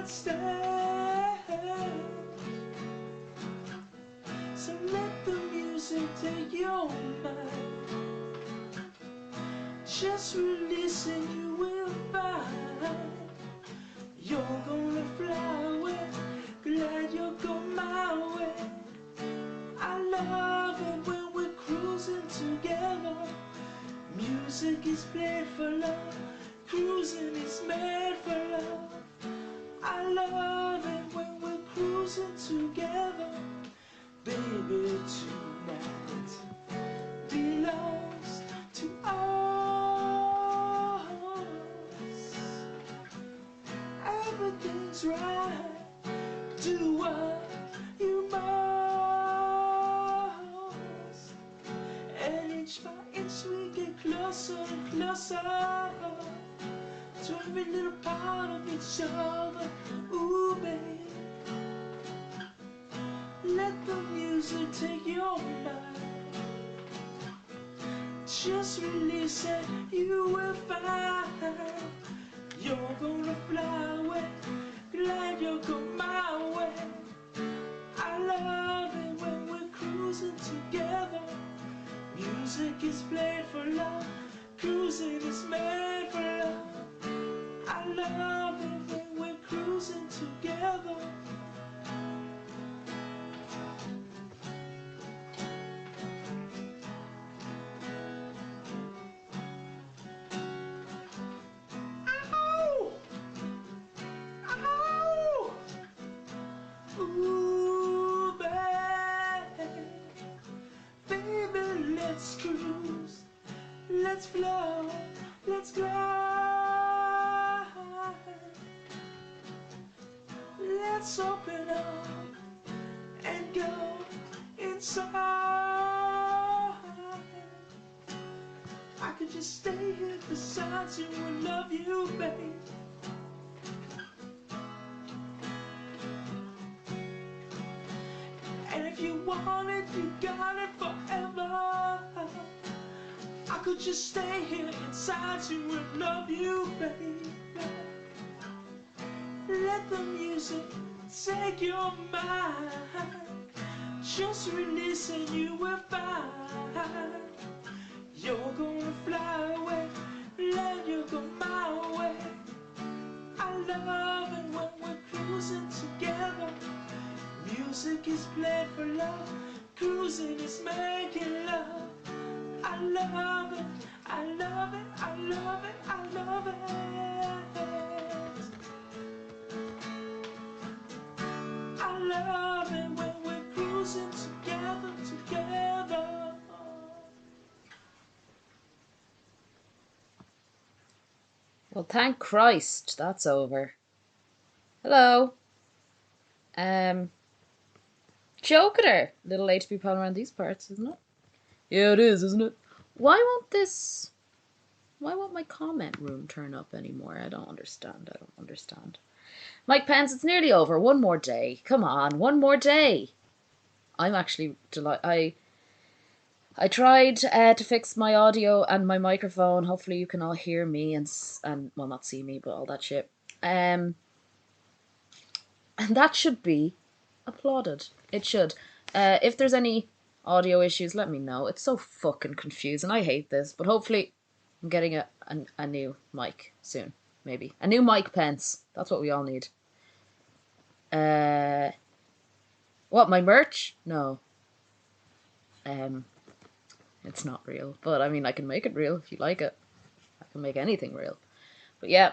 stand. So let the music take your mind. Just release and you will find you're gonna fly away. Glad you'll go my way. I love it when we're cruising together. Music is played for love. Cruising is made for love. I love it when we're cruising together. Baby, tonight belongs to us. Everything's right. Do what you must. And inch by inch we get closer and closer to every little part of each other. Ooh, babe, let the music take your mind. Just release it, you will find you're gonna fly away. Glad you'll go my way. I love it when we're cruising together. Music is played for love. Cruising is made for love. I love it when we're cruising together. Ow! Ow! Ooh, baby, let's cruise. Let's flow. Let's glide. Let's open up and go inside. I could just stay here beside you and love you, babe. And if you want it, you got it forever. I could just stay here inside you and love you, baby. Let the music take your mind. Just release and you will find you're gonna fly away. Let you go my way. I love it when we're cruising together. Music is played for love. Cruising is making love. I love it, I love it, I love it, I love it. I love it when we're cruising together, together. Well, thank Christ, that's over. Hello. Joking her. Little late to be pulling around these parts, isn't it? Yeah, it is, isn't it? Why won't my comment room turn up anymore? I don't understand. Mike Pence, it's nearly over. One more day. Come on, one more day. I'm actually delighted. I tried to fix my audio and my microphone. Hopefully you can all hear me and well, not see me, but all that shit. And that should be applauded. It should. If there's any audio issues, let me know. It's so fucking confusing. I hate this, but hopefully I'm getting a new mic soon. Maybe a new Mike Pence. That's what we all need. What, my merch? No. It's not real, but I mean, I can make it real if you like it. I can make anything real. But yeah,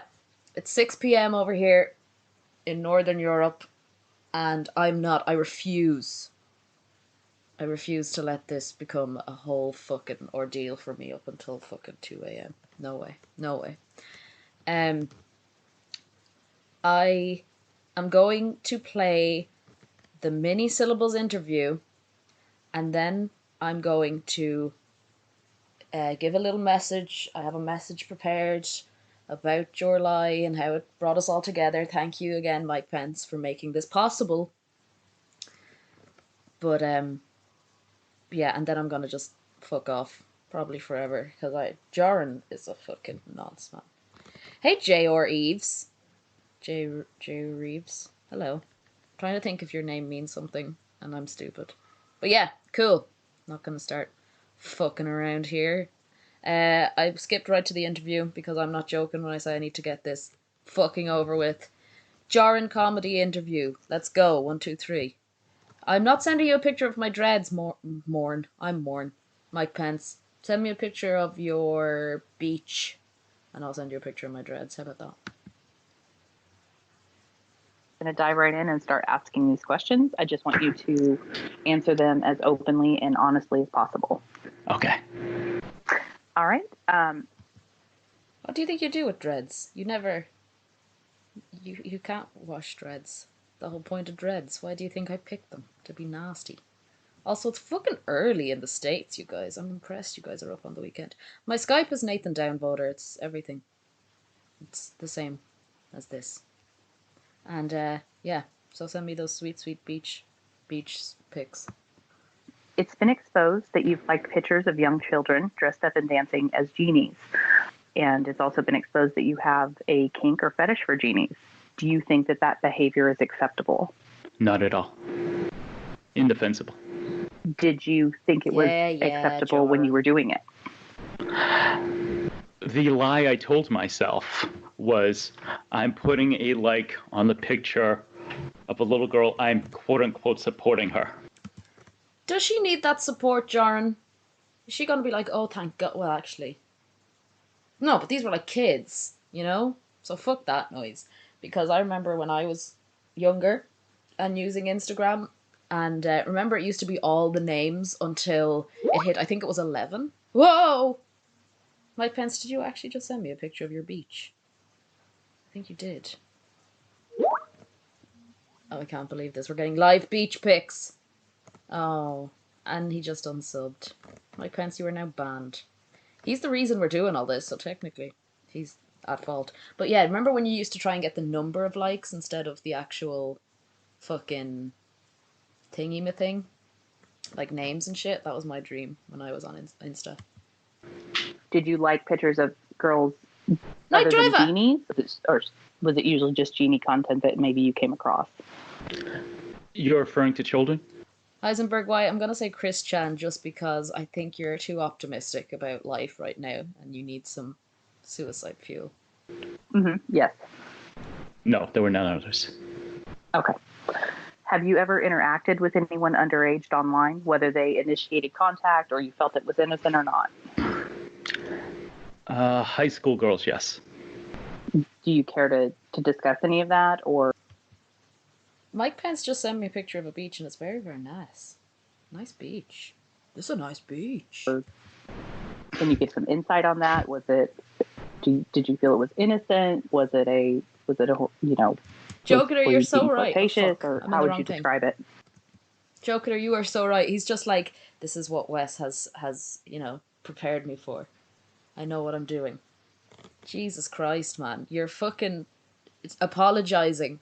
it's 6 p.m. over here in Northern Europe, and I refuse to let this become a whole fucking ordeal for me up until fucking 2 a.m. No way. No way. I am going to play the mini Syllables interview, and then I'm going to give a little message. I have a message prepared about Jorrun and how it brought us all together. Thank you again, Mike Pence, for making this possible. But yeah, and then I'm gonna just fuck off probably forever because Jorrun is a fucking nonce, man. Hey, J.R. Eves. J Reeves. Hello. Trying to think if your name means something, and I'm stupid. But yeah, cool. Not gonna start fucking around here. I skipped right to the interview because I'm not joking when I say I need to get this fucking over with. Jorrun comedy interview. Let's go. 1, 2, 3. I'm not sending you a picture of my dreads, Morn. I'm Morn. Mike Pence. Send me a picture of your beach, and I'll send you a picture of my dreads. How about that? Going to dive right in and start asking these questions. I just want you to answer them as openly and honestly as possible. Okay. All right. What do you think you do with dreads? You never... You can't wash dreads. The whole point of dreads. Why do you think I picked them? To be nasty. Also, it's fucking early in the States, you guys. I'm impressed you guys are up on the weekend. My Skype is Nathan Downvoter. It's everything. It's the same as this. And, yeah. So send me those sweet, sweet beach pics. It's been exposed that you've liked pictures of young children dressed up and dancing as genies. And it's also been exposed that you have a kink or fetish for genies. Do you think that that behavior is acceptable? Not at all. Indefensible. Did you think it was acceptable when you were doing it? The lie I told myself was I'm putting a like on the picture of a little girl. I'm quote unquote supporting her. Does she need that support, Jorrun? Is she going to be like, oh, thank God? Well, actually. No, but these were like kids, you know? So fuck that noise. Because I remember when I was younger and using Instagram, and remember it used to be all the names until it hit, I think it was 11. Whoa! Mike Pence, did you actually just send me a picture of your beach? I think you did. Oh, I can't believe this. We're getting live beach pics. Oh, and he just unsubbed. Mike Pence, you are now banned. He's the reason we're doing all this, so technically he's at fault. But yeah, remember when you used to try and get the number of likes instead of the actual fucking thingy-ma-thing? Like names and shit? That was my dream when I was on Insta. Did you like pictures of girls Night other than Driver! genies? Or was it usually just genie content that maybe you came across? You're referring to children? Heisenberg, why? I'm going to say Chris Chan just because I think you're too optimistic about life right now and you need some suicide fuel. Mm-hmm. Yes. No, there were none others. Okay. Have you ever interacted with anyone underage online, whether they initiated contact or you felt it was innocent or not? High school girls, yes. Do you care to discuss any of that, or? Mike Pence just sent me a picture of a beach and it's very, very nice. Nice beach. This is a nice beach. Can you give some insight on that? Was it? Did you feel it was innocent? Was it a Joker, you're so right. Flirtatious, or how would you describe it? Joker, you are so right. He's just like, this is what Wes has prepared me for. I know what I'm doing. Jesus Christ, man. You're fucking apologizing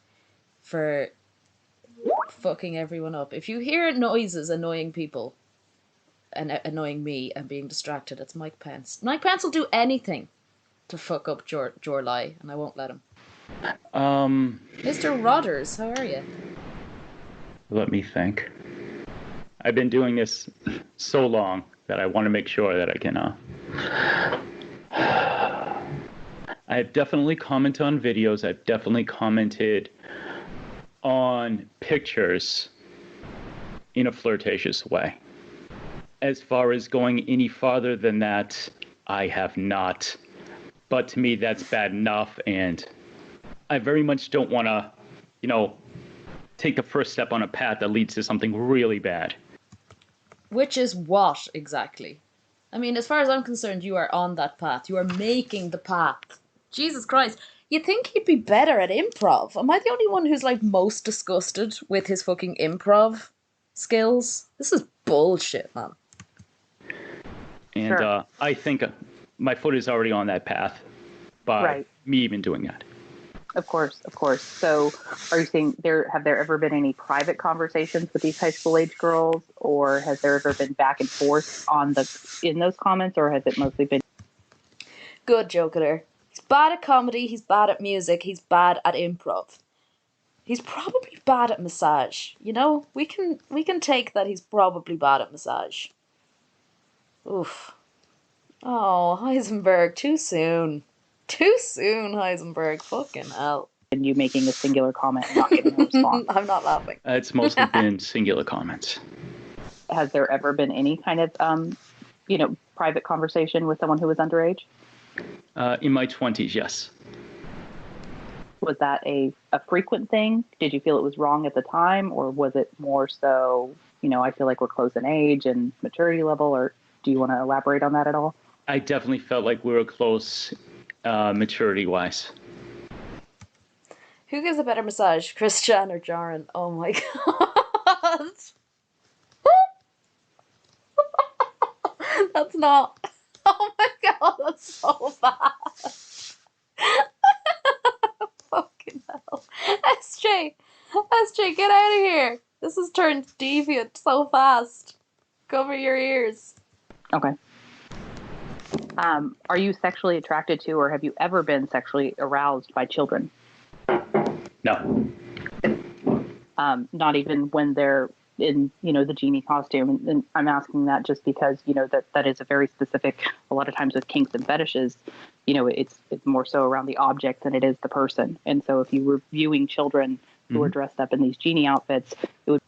for fucking everyone up. If you hear noises annoying people and annoying me and being distracted, it's Mike Pence. Mike Pence will do anything to fuck up Jorlai, and I won't let him. Mr. Rodders, how are you? Let me think. I've been doing this so long that I want to make sure that I can, I've definitely commented on videos. I've definitely commented on pictures in a flirtatious way. As far as going any farther than that, I have not. But to me, that's bad enough, and I very much don't want to, take the first step on a path that leads to something really bad. Which is what, exactly? I mean, as far as I'm concerned, you are on that path. You are making the path. Jesus Christ. You'd think he'd be better at improv. Am I the only one who's, most disgusted with his fucking improv skills? This is bullshit, man. And sure. I think my foot is already on that path by me even doing that. Of course. So are you saying have there ever been any private conversations with these high school age girls, or has there ever been back and forth in those comments, or has it mostly been? Good, Joker. He's bad at comedy, he's bad at music, he's bad at improv. He's probably bad at massage. You know, we can take that he's probably bad at massage. Oof. Oh, Heisenberg, too soon. Too soon, Heisenberg. Fucking hell. And you making a singular comment and not giving a response. I'm not laughing. It's mostly been singular comments. Has there ever been any kind of, private conversation with someone who was underage? In my 20s, yes. Was that a frequent thing? Did you feel it was wrong at the time, or was it more so, I feel like we're close in age and maturity level, or do you want to elaborate on that at all? I definitely felt like we were close maturity-wise. Who gives a better massage, Christian or Jorrun? Oh my god. That's not. Oh my god, that's so bad. Fucking hell. SJ, get out of here. This has turned deviant so fast. Cover your ears. Okay. Are you sexually attracted to, or have you ever been sexually aroused by children? No. Not even when they're in, the genie costume. And I'm asking that just because, that is a very specific, a lot of times with kinks and fetishes, it's more so around the object than it is the person. And so if you were viewing children who are dressed up in these genie outfits, it would.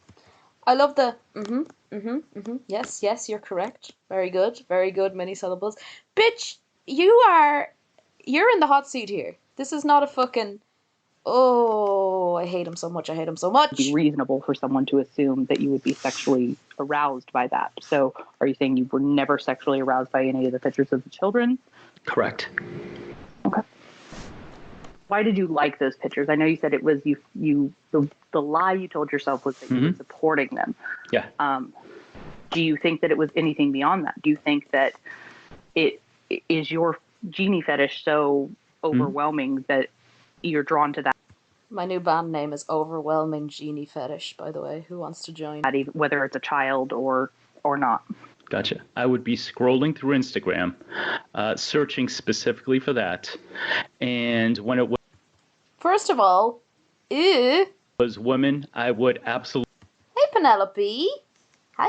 I love the Yes, you're correct. Very good, many syllables. Bitch, you're in the hot seat here. This is not a fucking. Oh, I hate him so much. Be reasonable for someone to assume that you would be sexually aroused by that. So are you saying you were never sexually aroused by any of the pictures of the children? Correct. Okay. Why did you like those pictures? I know you said it was the lie you told yourself was that you were supporting them. Yeah. Do you think that it was anything beyond that? Do you think that it is your genie fetish so overwhelming that you're drawn to that? My new band name is Overwhelming Genie Fetish, by the way. Who wants to join? Whether it's a child or not. Gotcha. I would be scrolling through Instagram, searching specifically for that. And when it First of all, ew. was women, I would absolutely. Hey, Penelope. Hi.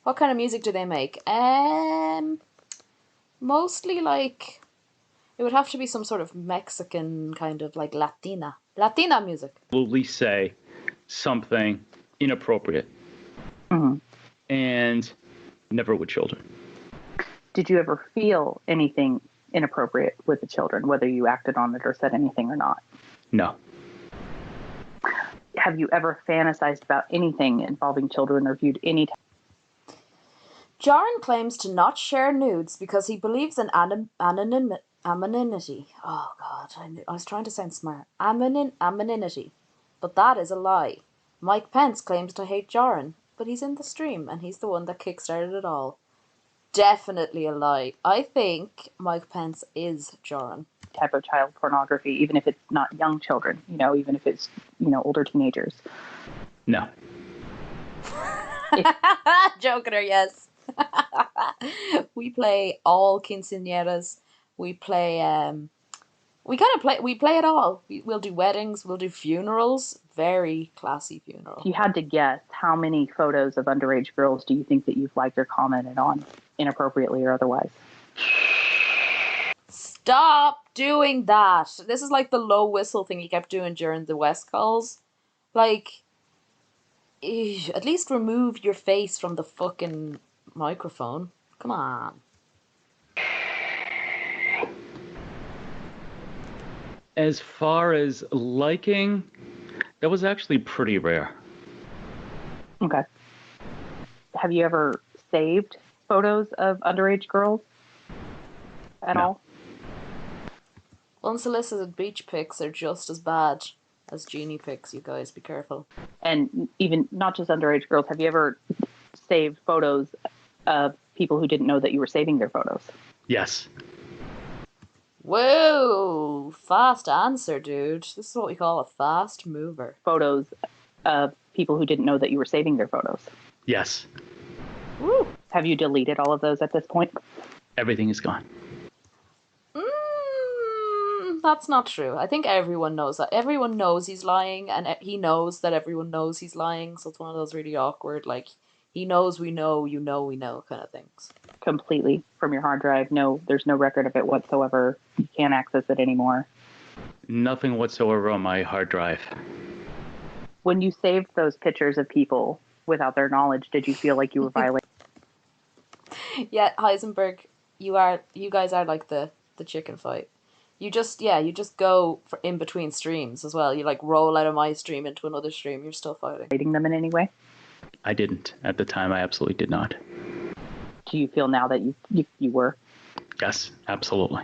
What kind of music do they make? Mostly like. It would have to be some sort of Mexican kind of like Latina music. Absolutely say something inappropriate. And never with children. Did you ever feel anything inappropriate with the children, whether you acted on it or said anything or not? No. Have you ever fantasized about anything involving children or viewed any? Jorrun claims to not share nudes because he believes in anonymity. Oh God, I was trying to sound smart. Anonymity. But that is a lie. Mike Pence claims to hate Jorrun, but he's in the stream and he's the one that kickstarted it all. Definitely a lie. I think Mike Pence is Jorrun. Type of child pornography, even if it's not young children, even if it's, older teenagers. No. Joking her, yes. We play all quinceañeras. We play we play it all. We'll do weddings, we'll do funerals, very classy funeral. If you had to guess, how many photos of underage girls do you think that you've liked or commented on, inappropriately or otherwise? Stop doing that. This is like the low whistle thing you kept doing during the West calls. Like, at least remove your face from the fucking microphone. Come on. As far as liking, that was actually pretty rare. Okay. Have you ever saved photos of underage girls at all? Unsolicited beach pics are just as bad as genie pics, you guys. Be careful. And even not just underage girls, have you ever saved photos of people who didn't know that you were saving their photos? Yes. Whoa, fast answer, dude. This is what we call a fast mover. Photos of people who didn't know that you were saving their photos? Yes. Woo. Have you deleted all of those at this point? Everything is gone. That's not true. I think everyone knows that. Everyone knows he's lying, and he knows that everyone knows he's lying. So it's one of those really awkward, like, he knows we know, you know we know kind of things. Completely from your hard drive. No, there's no record of it whatsoever. You can't access it anymore. Nothing whatsoever on my hard drive. When you saved those pictures of people without their knowledge, did you feel like you were violating? Yeah, Heisenberg, you guys are like the chicken fight. You just go in between streams as well. You like roll out of my stream into another stream. You're still fighting. Them in any way? I didn't. At the time, I absolutely did not. Do you feel now that you were? Yes, absolutely.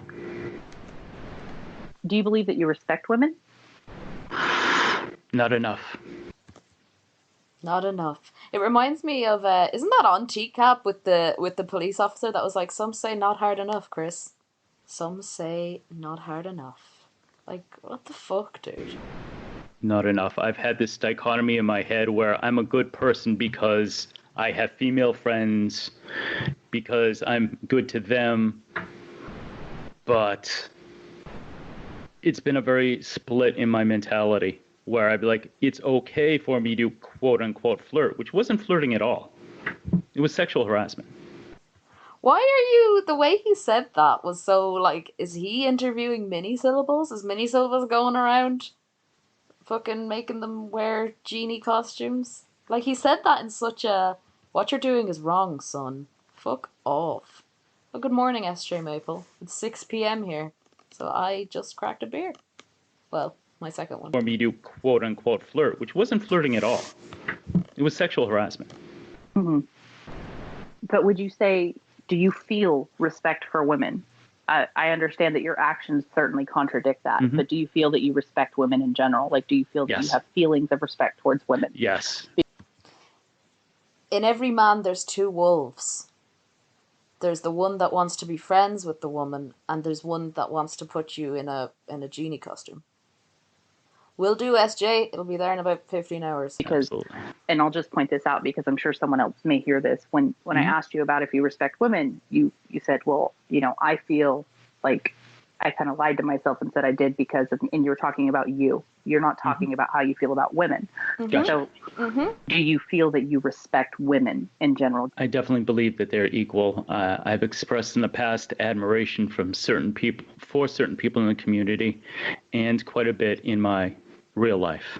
Do you believe that you respect women? Not enough. Not enough. It reminds me of isn't that on TCAP with the police officer that was like, some say not hard enough, Chris. Some say not hard enough. Like, what the fuck, dude? Not enough. I've had this dichotomy in my head where I'm a good person because I have female friends, because I'm good to them, but it's been a very split in my mentality where I'd be like, it's okay for me to quote unquote flirt, which wasn't flirting at all. It was sexual harassment. Why are you, the way he said that was so like, is he interviewing Syllables? Is Syllables going around fucking making them wear genie costumes? Like, he said that in such a, what you're doing is wrong, son. Fuck off. Well, good morning, SJ Maple. It's 6 p.m. here, so I just cracked a beer. Well, my second one. For me to quote unquote flirt, which wasn't flirting at all. It was sexual harassment. Mm-hmm. But would you say, do you feel respect for women? I understand that your actions certainly contradict that, Mm-hmm. but do you feel that you respect women in general? Like, do you feel that Yes. you have feelings of respect towards women? Yes. In every man, there's two wolves. There's the one that wants to be friends with the woman, and there's one that wants to put you in a genie costume. Will do, SJ. It'll be there in about 15 hours. Because, absolutely. and I'll just point this out because I'm sure someone else may hear this. When I asked you about if you respect women, you said, well, I feel like I kind of lied to myself and said I did because of, and you were talking about you. You're not talking about how you feel about women. Gotcha. So do you feel that you respect women in general? I definitely believe that they're equal. I've expressed in the past admiration from certain people, for certain people in the community, and quite a bit in my real life.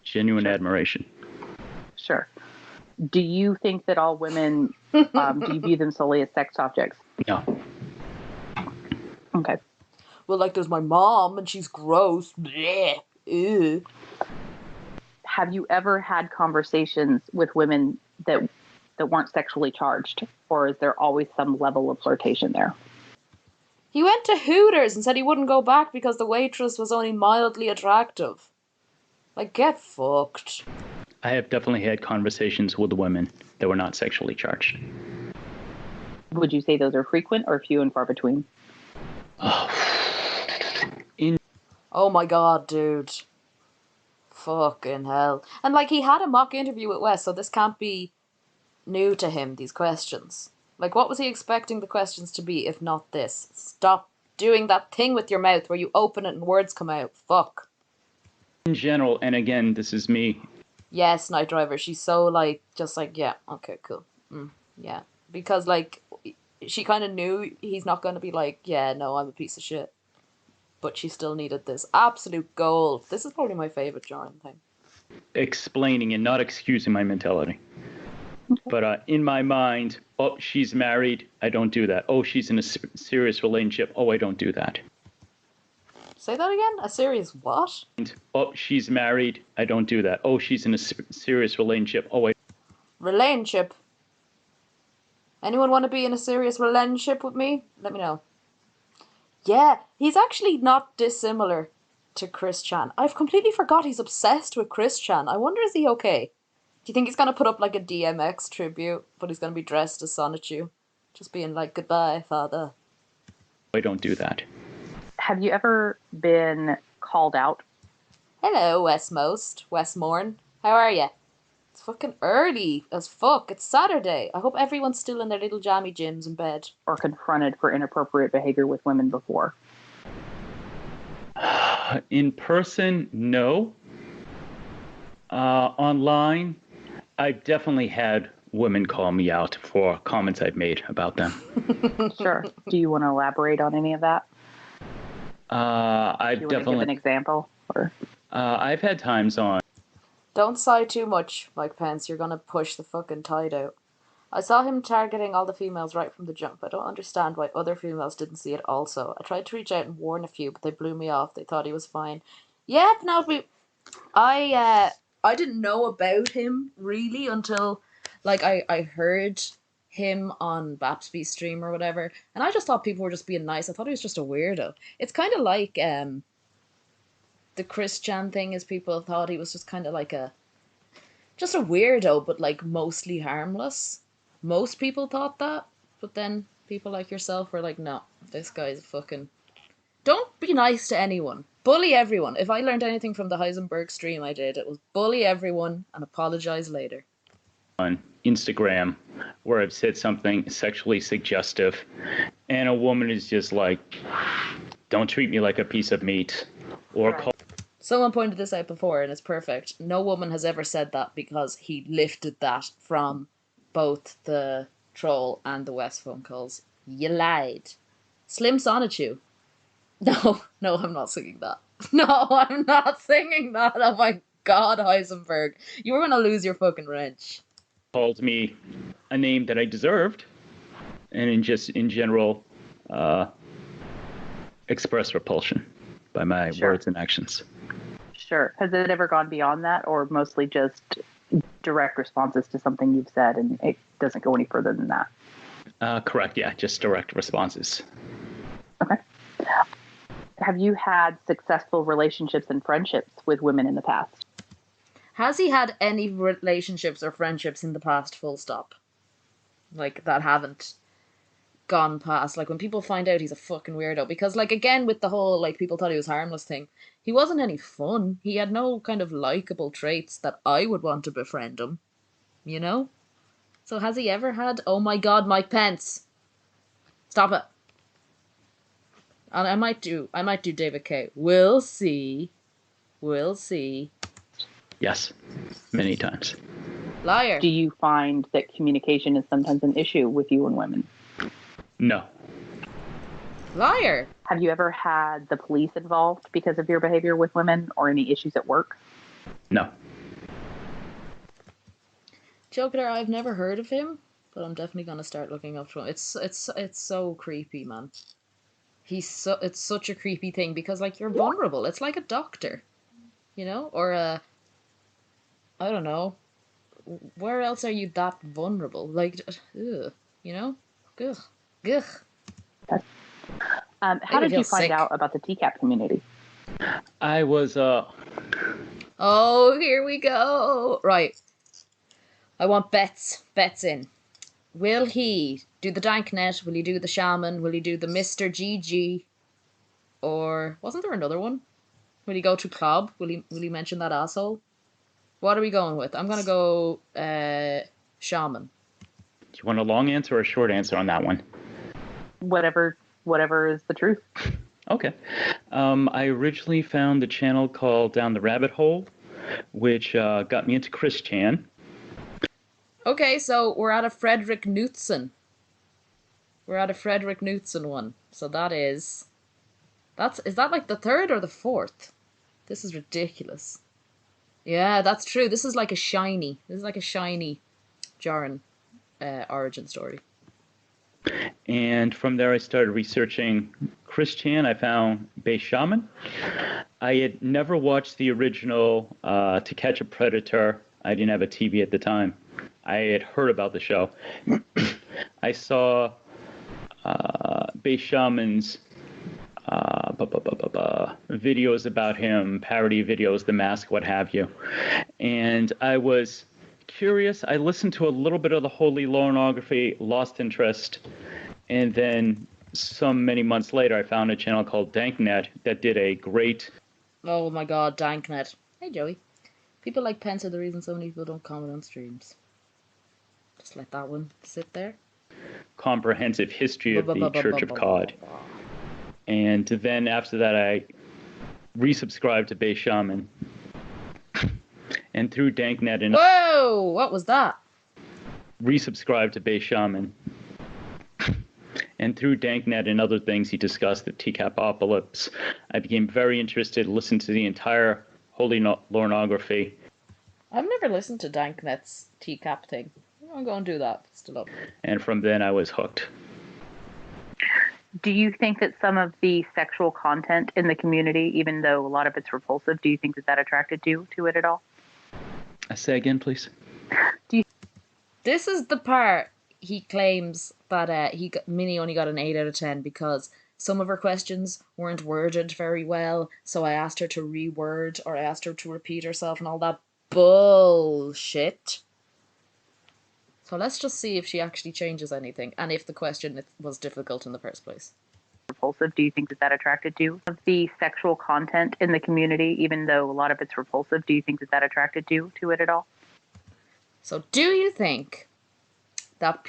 Genuine admiration. Sure. Do you think that all women, do you view them solely as sex objects? No. Okay. Well, like, there's my mom, and she's gross. Blech. Ew. Have you ever had conversations with women that weren't sexually charged, or is there always some level of flirtation there? He went to Hooters and said he wouldn't go back because the waitress was only mildly attractive. Like, get fucked. I have definitely had conversations with women that were not sexually charged. Would you say those are frequent or few and far between? Oh my god, dude. Fucking hell. And like, he had a mock interview with Wes, so this can't be new to him, these questions. Like, what was he expecting the questions to be if not this? Stop doing that thing with your mouth where you open it and words come out. Fuck. In general, and again, this is me. Yes, Night Driver. She's so like, just like, yeah, okay, cool. Yeah. Because like, she kind of knew he's not going to be like, yeah, no, I'm a piece of shit. But she still needed this absolute gold. This is probably my favorite Jorrun thing. Explaining and not excusing my mentality. But in my mind, oh, she's married. I don't do that. Oh, she's in a serious relationship. Oh, I don't do that. Say that again? A serious what? Oh, she's married. I don't do that. Oh, she's in a serious relationship. Oh, Relationship. Anyone want to be in a serious relationship with me? Let me know. Yeah, he's actually not dissimilar to Chris Chan. I've completely forgot he's obsessed with Chris Chan. I wonder, is he okay? Do you think he's going to put up like a DMX tribute, but he's going to be dressed as Sonichu? Just being like, goodbye, father. I don't do that. Have you ever been called out? Hello, Westmorn. How are you? It's fucking early as fuck. It's Saturday. I hope everyone's still in their little jammy gyms in bed. Or confronted for inappropriate behavior with women before? In person, no. Online, I've definitely had women call me out for comments I've made about them. Sure. Do you want to elaborate on any of that? I've Do you want to give an example? Or I've had times on. Don't sigh too much, Mike Pence. You're gonna push the fucking tide out. I saw him targeting all the females right from the jump. I don't understand why other females didn't see it also. I tried to reach out and warn a few, but they blew me off. They thought he was fine. Yeah, Penelope. I didn't know about him really until like I heard him on Bapsby's stream or whatever, and I just thought people were just being nice. I thought he was just a weirdo. It's kind of like the Christian thing is people thought he was just kind of like just a weirdo, but like mostly harmless. Most people thought that, but then people like yourself were like, no, this guy's fucking. Don't be nice to anyone. Bully everyone. If I learned anything from the Heisenberg stream I did, it was bully everyone and apologize later. On Instagram where I've said something sexually suggestive, and a woman is just like, don't treat me like a piece of meat, or right. Someone pointed this out before, and it's perfect. No woman has ever said that because he lifted that from both the troll and the West phone calls. You lied. Slim Sonichu. No, I'm not singing that. No, I'm not singing that. Oh my god, Heisenberg. You were gonna lose your fucking wrench. Called me a name that I deserved, and in general, express repulsion by my words and actions. Sure. Has it ever gone beyond that, or mostly just direct responses to something you've said, and it doesn't go any further than that? Correct, yeah, just direct responses. Okay. Have you had successful relationships and friendships with women in the past? Has he had any relationships or friendships in the past, full stop? Like, that haven't gone past. Like, when people find out he's a fucking weirdo. Because, like, again, with the whole, like, people thought he was harmless thing, he wasn't any fun. He had no kind of likable traits that I would want to befriend him. You know? So has he ever had... Oh my god, Mike Pence! Stop it. And I might do David K. We'll see. Yes, many times. Liar. Do you find that communication is sometimes an issue with you and women? No. Liar. Have you ever had the police involved because of your behavior with women or any issues at work? No. Joker, I've never heard of him, but I'm definitely gonna start looking up to him. It's so creepy, man. It's such a creepy thing because like you're vulnerable. It's like a doctor, you know, or I don't know. Where else are you that vulnerable? Like, ugh, you know, ugh, ugh. How did you find out about the TCAP community? I was Oh, here we go. Right. I want bets in. Will he do the Danknet? Will he do the Shaman? Will he do the Mr. GG? Or wasn't there another one? Will he go to Club? Will he mention that asshole? What are we going with? I'm gonna go Shaman. Do you want a long answer or a short answer on that one? Whatever is the truth. Okay. I originally found the channel called Down the Rabbit Hole, which got me into Chris Chan. Okay, so we're at a Frederick Knudsen. We're at a Frederick Knudsen one. So is that like the third or the fourth? This is ridiculous. Yeah, that's true. This is like a shiny Jorrun origin story. And from there, I started researching Chris Chan. I found Bay Shaman. I had never watched the original To Catch a Predator. I didn't have a TV at the time. I had heard about the show. I saw Bay Shaman's videos about him, parody videos, The Mask, what have you. And I was curious. I listened to a little bit of the Holy Lornography, lost interest, and then many months later, I found a channel called Danknet that did a great... Oh my god, Danknet. Hey, Joey. People like Pence are the reason so many people don't comment on streams. Just let that one sit there. Comprehensive history of the Church of God. And then after that, I resubscribed to Base Shaman. And through Danknet and Whoa! What was that? resubscribed to Base Shaman. And through Danknet and other things he discussed at TCAPopolis, I became very interested, listened to the entire Holy Lornography. I've never listened to Danknet's TCAP thing. I'm going to do that. Still up. And from then I was hooked. Do you think that some of the sexual content in the community, even though a lot of it's repulsive, do you think that that attracted you to it at all? Say again, please. This is the part he claims that Minnie only got an 8 out of 10 because some of her questions weren't worded very well, so I asked her to reword, or I asked her to repeat herself and all that bullshit. So let's just see if she actually changes anything, and if the question was difficult in the first place. Repulsive, do you think that that attracted you? Of the sexual content in the community, even though a lot of it's repulsive, do you think that that attracted you to it at all? So do you think that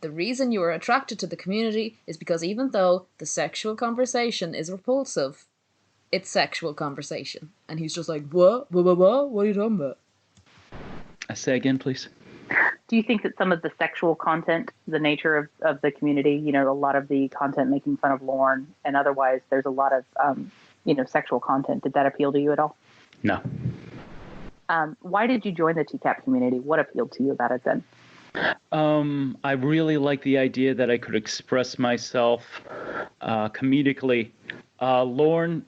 the reason you are attracted to the community is because even though the sexual conversation is repulsive, it's sexual conversation? And he's just like, what? What are you talking about? Say again, please. Do you think that some of the sexual content, the nature of the community, you know, a lot of the content making fun of Lorne and otherwise, there's a lot of, sexual content. Did that appeal to you at all? No. Why did you join the TCAP community? What appealed to you about it then? I really like the idea that I could express myself comedically. Lorne,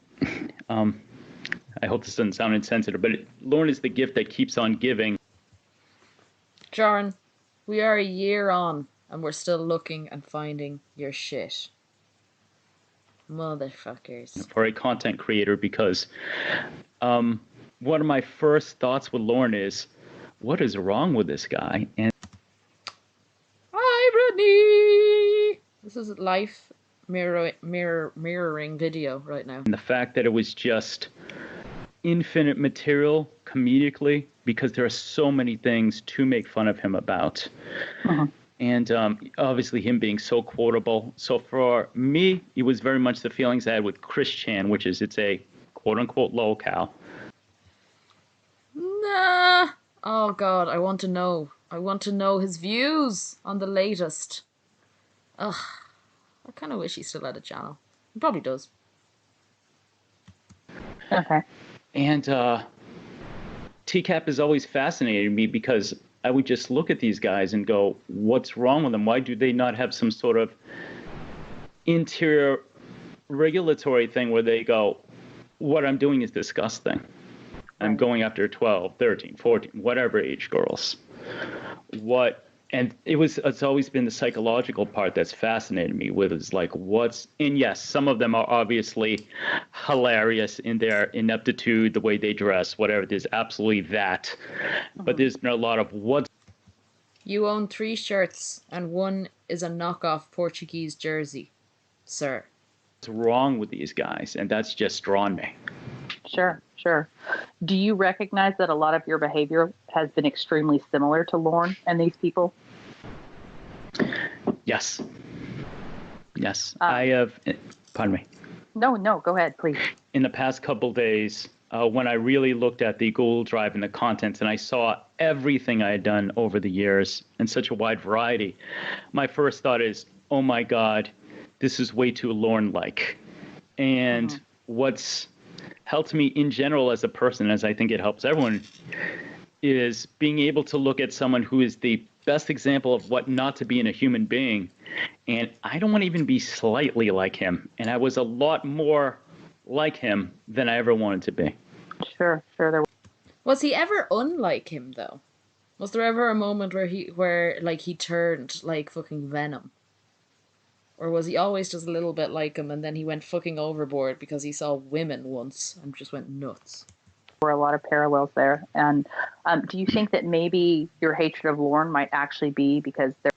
I hope this doesn't sound insensitive, but Lorne is the gift that keeps on giving. Jorrun, we are a year on, and we're still looking and finding your shit. Motherfuckers. For a content creator, because one of my first thoughts with Lorne is, what is wrong with this guy? And hi, Brittany! This is life mirroring video right now. And the fact that it was just infinite material comedically, because there are so many things to make fun of him about. Uh-huh. And obviously him being so quotable. So for me, it was very much the feelings I had with Chris Chan, which is it's a quote-unquote lolcow. Nah. Oh, God, I want to know. I want to know his views on the latest. Ugh. I kind of wish he still had a channel. He probably does. Okay. And TCAP has always fascinated me because I would just look at these guys and go, what's wrong with them? Why do they not have some sort of interior regulatory thing where they go, what I'm doing is disgusting. I'm going after 12, 13, 14, whatever age girls. And it's always been the psychological part that's fascinated me with is like and yes, some of them are obviously hilarious in their ineptitude, the way they dress, whatever. There's absolutely that. But there's been a lot of You own 3 shirts and one is a knockoff Portuguese jersey, sir. what's wrong with these guys, and that's just drawn me. Sure. Do you recognize that a lot of your behavior has been extremely similar to Lorne and these people? Yes. I have, pardon me. No, go ahead, please. In the past couple days, when I really looked at the Google Drive and the contents and I saw everything I had done over the years in such a wide variety, my first thought is, oh my God, this is way too Lorne-like. And what's helped me in general as a person, as I think it helps everyone, is being able to look at someone who is the best example of what not to be in a human being. And I don't want to even be slightly like him. And I was a lot more like him than I ever wanted to be. Sure. Was he ever unlike him, though? Was there ever a moment where he turned like fucking Venom? Or was he always just a little bit like him and then he went fucking overboard because he saw women once and just went nuts? There were a lot of parallels there. And do you think that maybe your hatred of Lorne might actually be because they're...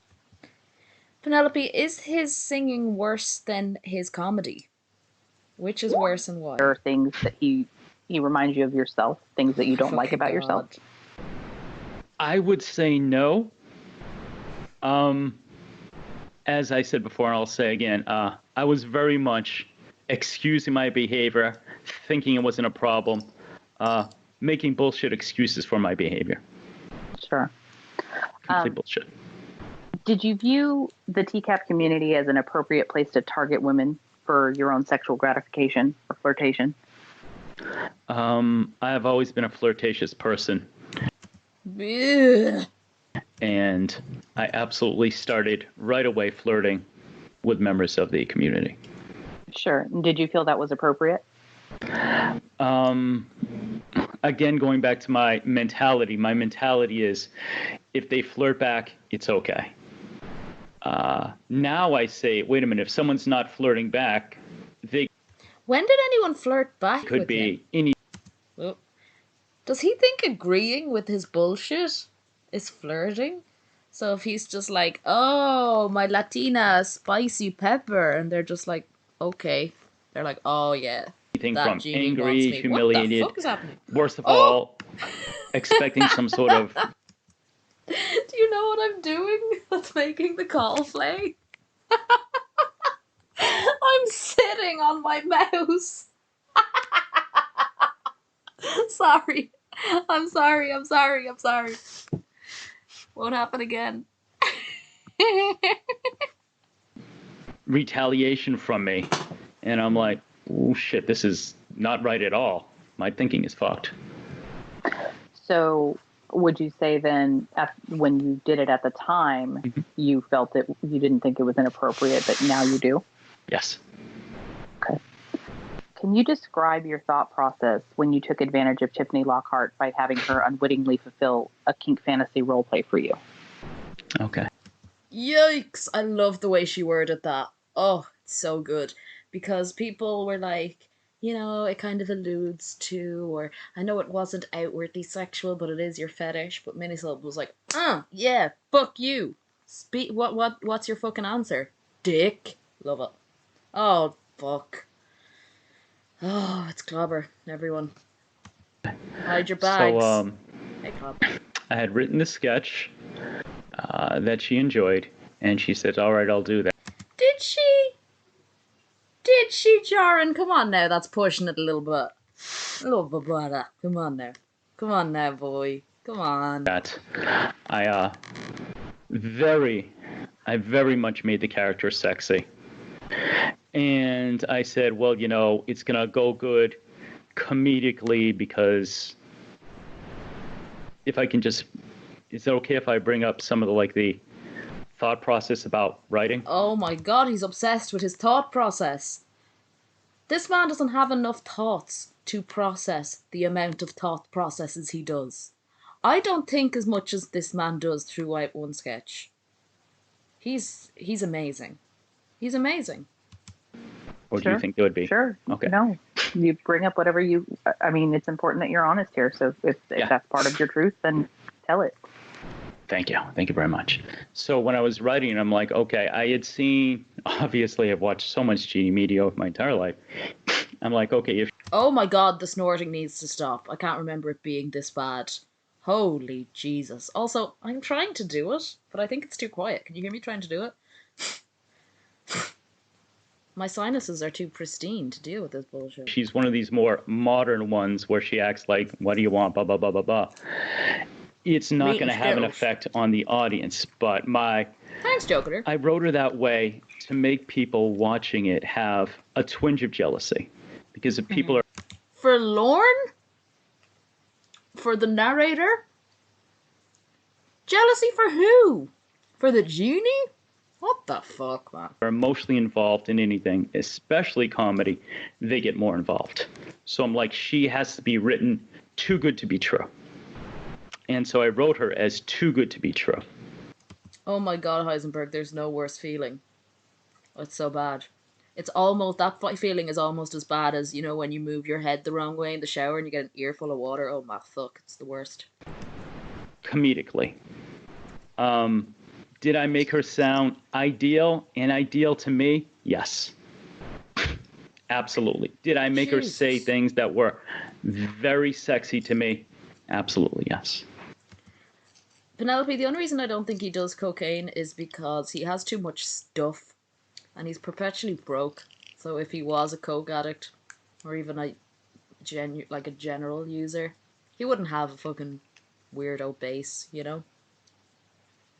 Penelope, is his singing worse than his comedy? Which is worse and why? There are things that he reminds you of yourself, things that you don't like about yourself? I would say no. As I said before, and I'll say again, I I was very much excusing my behavior, thinking it wasn't a problem, making bullshit excuses for my behavior. Sure. Complete bullshit. Did you view the TCAP community as an appropriate place to target women for your own sexual gratification or flirtation? I have always been a flirtatious person. Ugh. And I absolutely started right away flirting with members of the community. Sure. And did you feel that was appropriate? Again, going back to my mentality is if they flirt back, it's okay. Now I say, wait a minute, if someone's not flirting back, they When did anyone flirt back could with be him? any. Oh. Does he think agreeing with his bullshit is flirting? So if he's just like, oh, my Latina spicy pepper, and they're just like, okay. They're like, oh, yeah. Anything That from genie angry, wants me. humiliated, What the fuck is happening? worst of Oh! all, expecting some sort of. Do you know what I'm doing? That's making the call play. I'm sitting on my mouse. Sorry. I'm sorry. Won't happen again. retaliation from me. And I'm like, oh shit, this is not right at all. My thinking is fucked. So would you say then when you did it at the time, you felt that you didn't think it was inappropriate, but now you do? Yes. Okay. Can you describe your thought process when you took advantage of Tiffany Lockhart by having her unwittingly fulfill a kink fantasy role play for you? Okay. Yikes! I love the way she worded that. Oh, it's so good. Because people were like, you know, it kind of alludes to, or I know it wasn't outwardly sexual, but it is your fetish. But Minisyllable was like, yeah, fuck you. What's your fucking answer? Dick. Love it. Oh, fuck. Oh, it's clobber, everyone. Hide your bags. So, Hey, clobber. I had written the sketch that she enjoyed, and she said, all right, I'll do that. Did she? Did she, Jorrun? Come on now, that's pushing it a little bit. A little bit better. Come on now. Come on now, boy. Come on. I very much made the character sexy. And I said, well, you know, it's going to go good comedically because if I can just, is it okay if I bring up some of the thought process about writing? Oh my god, he's obsessed with his thought process. This man doesn't have enough thoughts to process the amount of thought processes he does. I don't think as much as this man does throughout one sketch. He's amazing. He's amazing. Or do you think it would be? Sure. Okay. No, you bring up whatever I mean, it's important that you're honest here. So if that's part of your truth, then tell it. Thank you. Thank you very much. So when I was writing, I'm like, okay, I had seen, obviously I've watched so much GD media my entire life. I'm like, okay, if. Oh my god, the snorting needs to stop. I can't remember it being this bad. Holy Jesus. Also, I'm trying to do it, but I think it's too quiet. Can you hear me trying to do it? My sinuses are too pristine to deal with this bullshit. She's one of these more modern ones where she acts like, what do you want, blah, blah, blah, blah, blah. It's not going to have an effect on the audience, but Thanks, Joker. I wrote her that way to make people watching it have a twinge of jealousy. Because if people are... For Lorne? For the narrator? Jealousy for who? For the genie? What the fuck, man? Are emotionally involved in anything, especially comedy, they get more involved. So I'm like, she has to be written too good to be true. And so I wrote her as too good to be true. Oh my god, Heisenberg, there's no worse feeling. It's so bad. It's almost, that feeling is almost as bad as, you know, when you move your head the wrong way in the shower and you get an earful of water. Oh my fuck, it's the worst. Comedically. Did I make her sound ideal and ideal to me? Yes. Absolutely. Did I make her say things that were very sexy to me? Absolutely, yes. Penelope, the only reason I don't think he does cocaine is because he has too much stuff. and he's perpetually broke. So if he was a coke addict, or even a general user, he wouldn't have a fucking weirdo base, you know?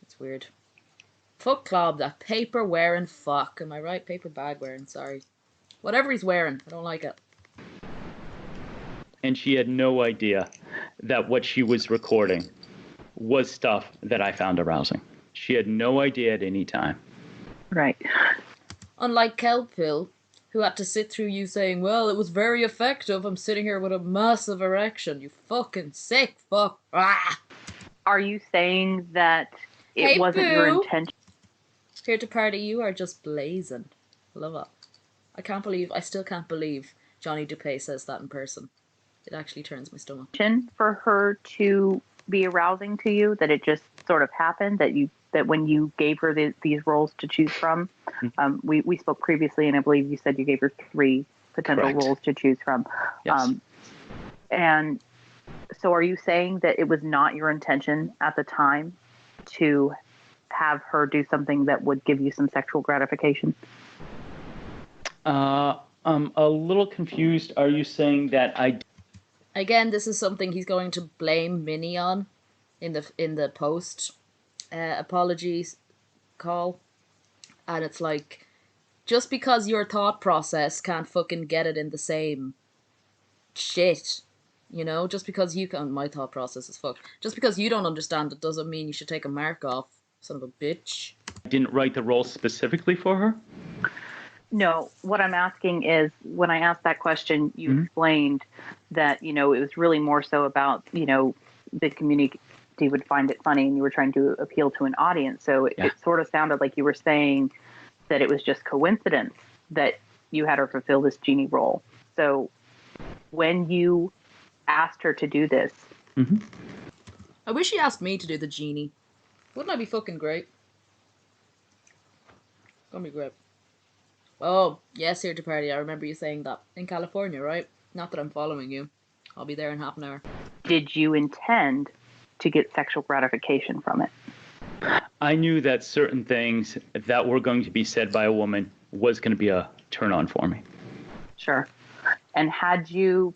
It's weird. Fuck Club, that paper wearing fuck. Am I right? Paper bag wearing, sorry. Whatever he's wearing, I don't like it. And she had no idea that what she was recording was stuff that I found arousing. She had no idea at any time. Right. Unlike Kelpill, who had to sit through you saying, well, it was very effective. I'm sitting here with a massive erection. You fucking sick fuck. Ah! Are you saying that it Hey, wasn't your boo. intention? Here to party, you are just blazing. Love it. I still can't believe Johnny Dupay says that in person. It actually turns my stomach. For her to be arousing to you, that it just sort of happened, that when you gave her these roles to choose from, we spoke previously, and I believe you said you gave her 3 potential Correct. roles to choose from. Yes. And so are you saying that it was not your intention at the time to have her do something that would give you some sexual gratification? I'm a little confused. Are you saying that Again, this is something he's going to blame Minnie on in the post apologies call. And it's like, just because your thought process can't fucking get it in the same shit, you know, just because you can, my thought process is fucked. Just because you don't understand it doesn't mean you should take a mark off, son of a bitch. didn't write the role specifically for her? No, what I'm asking is, when I asked that question, you explained that, it was really more so about, the community would find it funny and you were trying to appeal to an audience. So it sort of sounded like you were saying that it was just coincidence that you had her fulfill this genie role. So when you asked her to do this. I wish he asked me to do the genie. Wouldn't that be fucking great? Gonna be great. Oh, yes, here to party. I remember you saying that. In California, right? Not that I'm following you. I'll be there in half an hour. Did you intend to get sexual gratification from it? I knew that certain things that were going to be said by a woman was going to be a turn on for me. Sure. And had you...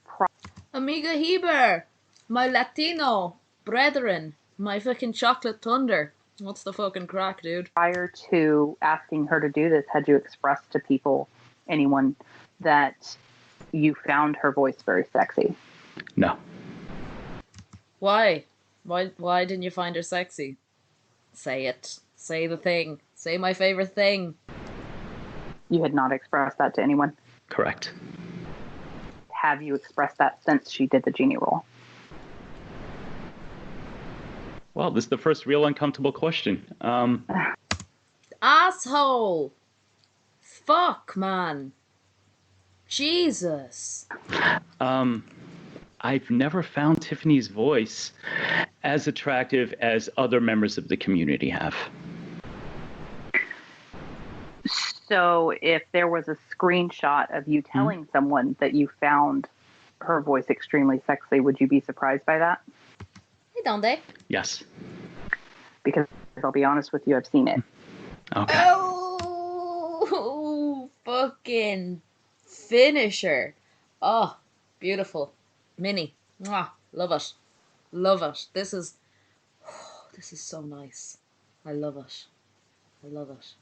Amiga Heber! My Latino brethren! My fucking chocolate thunder! What's the fucking crack, dude? Prior to asking her to do this, had you expressed to anyone, that you found her voice very sexy? No. Why? Why didn't you find her sexy? Say it. Say the thing. Say my favorite thing. You had not expressed that to anyone? Correct. Have you expressed that since she did the genie role? Well, this is the first real uncomfortable question. Asshole! Fuck, man. Jesus. I've never found Tiffany's voice as attractive as other members of the community have. So if there was a screenshot of you telling someone that you found her voice extremely sexy, would you be surprised by that? Hey, Donde. Yes. Because I'll be honest with you, I've seen it. Okay. Oh, fucking finisher. Oh, beautiful. Minnie. Mwah. Love it. Love it. This is so nice. I love it. I love it.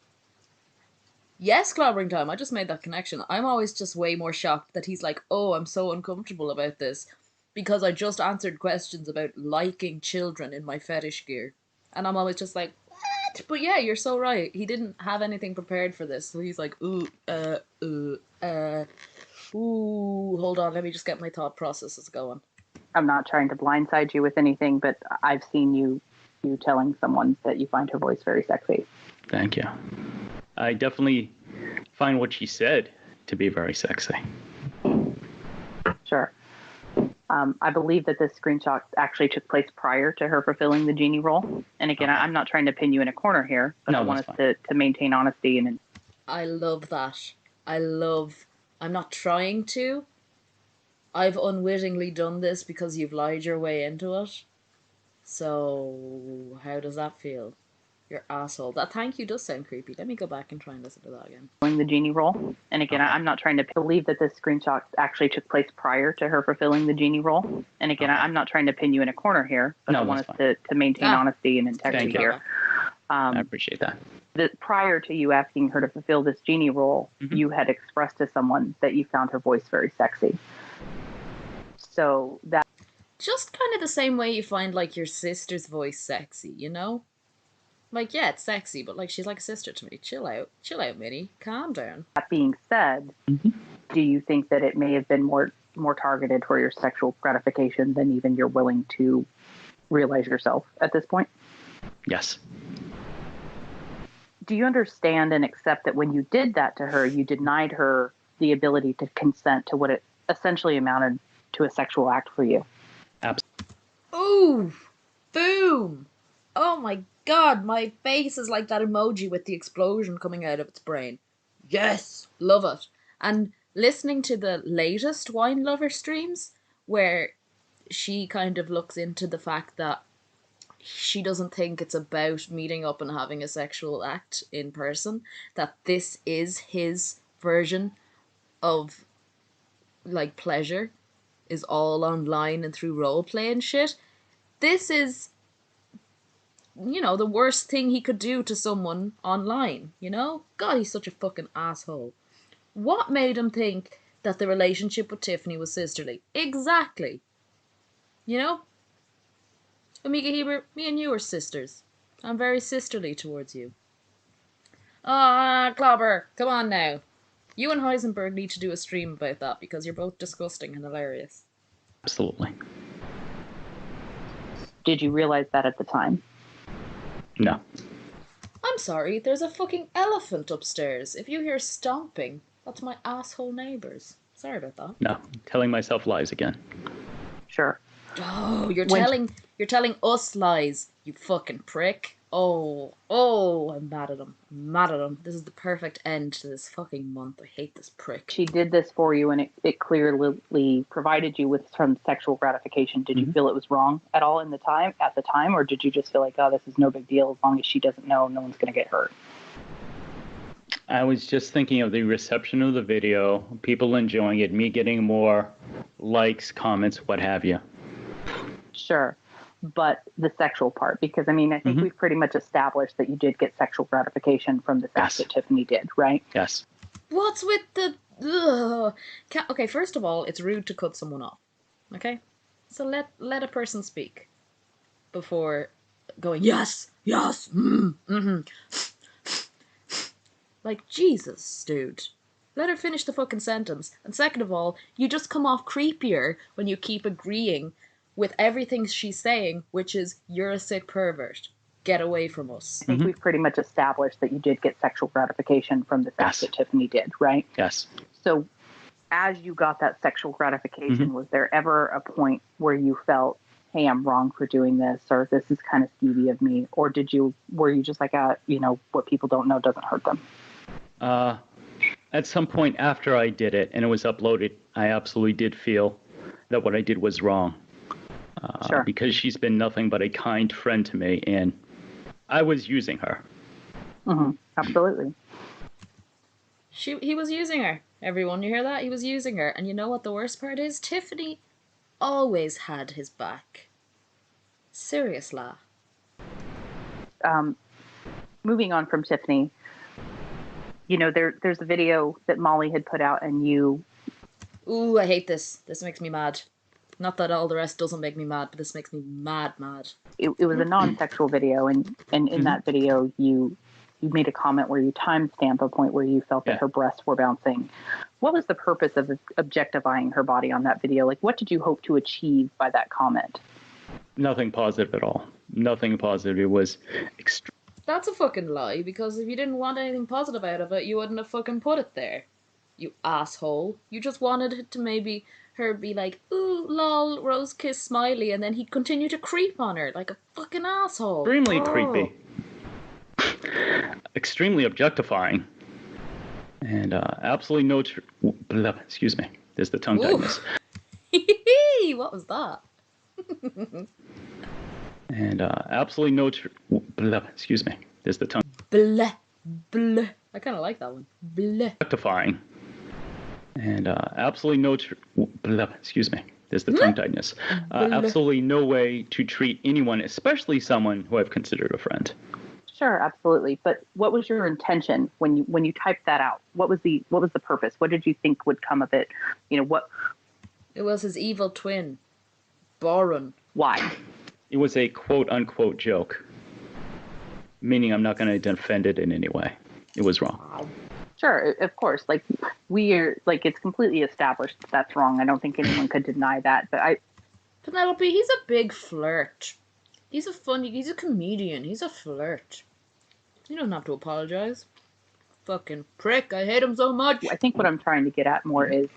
Yes, clobbering time. I just made that connection. I'm always just way more shocked that he's like, oh, I'm so uncomfortable about this because I just answered questions about liking children in my fetish gear. And I'm always just like, what? But yeah, you're so right. He didn't have anything prepared for this. So he's like, ooh, hold on. Let me just get my thought processes going. I'm not trying to blindside you with anything, but I've seen you telling someone that you find her voice very sexy. Thank you. I definitely find what she said to be very sexy. Sure. I believe that this screenshot actually took place prior to her fulfilling the genie role. And again, okay. I'm not trying to pin you in a corner here, but I want us to maintain honesty. And I love that. I'm not trying to. I've unwittingly done this because you've lied your way into it. So, how does that feel? Your asshole. That thank you does sound creepy. Let me go back and try and listen to that again. Fulfilling the genie role. And again, I'm not trying to believe that this screenshot actually took place prior to her fulfilling the genie role. And again, I'm not trying to pin you in a corner here, but I want us to maintain honesty and integrity here. I appreciate that. Prior to you asking her to fulfill this genie role, you had expressed to someone that you found her voice very sexy. So that just kind of the same way you find like your sister's voice sexy, you know? Like, yeah, it's sexy, but like she's like a sister to me. Chill out, Minnie. Calm down. That being said, do you think that it may have been more targeted for your sexual gratification than even you're willing to realize yourself at this point? Yes. Do you understand and accept that when you did that to her, you denied her the ability to consent to what it essentially amounted to a sexual act for you? Absolutely. Ooh, boom. Oh my God, my face is like that emoji with the explosion coming out of its brain. Yes, love it. And listening to the latest Wine Lover streams, where she kind of looks into the fact that she doesn't think it's about meeting up and having a sexual act in person, that this is his version of like pleasure, is all online and through roleplay and shit. This is, you know, the worst thing he could do to someone online, you know? God, he's such a fucking asshole. What made him think that the relationship with Tiffany was sisterly? Exactly. You know? Amiga Hebert, me and you are sisters. I'm very sisterly towards you. Ah, Clobber, come on now. You and Heisenberg need to do a stream about that because you're both disgusting and hilarious. Absolutely. Did you realize that at the time? No. I'm sorry, there's a fucking elephant upstairs. If you hear stomping, that's my asshole neighbours. Sorry about that. No. Telling myself lies again. Sure. Oh, you're telling us lies, you fucking prick. Oh, I'm mad at him. This is the perfect end to this fucking month. I hate this prick. She did this for you, and it clearly provided you with some sexual gratification. Did you feel it was wrong at all at the time, or did you just feel like, oh, this is no big deal, as long as she doesn't know, no one's going to get hurt? I was just thinking of the reception of the video, people enjoying it, me getting more likes, comments, what have you. Sure. But the sexual part, because I mean, I think we've pretty much established that you did get sexual gratification from the act that Tiffany did, right? Yes. What's with the... Ugh. Okay, first of all, it's rude to cut someone off. Okay? So let a person speak before going, yes, Like, Jesus, dude. Let her finish the fucking sentence. And second of all, you just come off creepier when you keep agreeing with everything she's saying, which is, you're a sick pervert. Get away from us. I think we've pretty much established that you did get sexual gratification from the act that Tiffany did, right? Yes. So as you got that sexual gratification, was there ever a point where you felt, hey, I'm wrong for doing this, or this is kind of skeevy of me? Or were you just like, you know, what people don't know doesn't hurt them? At some point after I did it and it was uploaded, I absolutely did feel that what I did was wrong. Sure. Because she's been nothing but a kind friend to me, and I was using her. Absolutely. He was using her. Everyone, you hear that? He was using her. And you know what the worst part is? Tiffany always had his back. Serious la. Moving on from Tiffany, you know, there's a video that Molly had put out, and you... Ooh, I hate this. This makes me mad. Not that all the rest doesn't make me mad, but this makes me mad. It was a non-sexual video, and in that video, you made a comment where you timestamped a point where you felt that her breasts were bouncing. What was the purpose of objectifying her body on that video? Like, what did you hope to achieve by that comment? Nothing positive at all. Nothing positive. It was That's a fucking lie, because if you didn't want anything positive out of it, you wouldn't have fucking put it there. You asshole. You just wanted it to maybe her be like, ooh, lol, rose kiss smiley, and then he'd continue to creep on her like a fucking asshole. extremely creepy. Extremely objectifying. And absolutely no... excuse me. There's the tongue tightness. What was that? And absolutely no... excuse me. There's the tongue Bleh. Bleh. I kind of like that one. Bleh. rectifying. And absolutely no, excuse me. There's the tongue tightness. Absolutely no way to treat anyone, especially someone who I've considered a friend. Sure, absolutely. But what was your intention when you typed that out? What was the purpose? What did you think would come of it? You know, what? It was his evil twin, Jorrun. Why? It was a quote unquote joke, meaning I'm not going to defend it in any way. It was wrong. Sure, of course. Like it's completely established that's wrong. I don't think anyone could deny that. But Penelope, he's a big flirt. He's a comedian. He's a flirt. You don't have to apologize. Fucking prick. I hate him so much. I think what I'm trying to get at more is,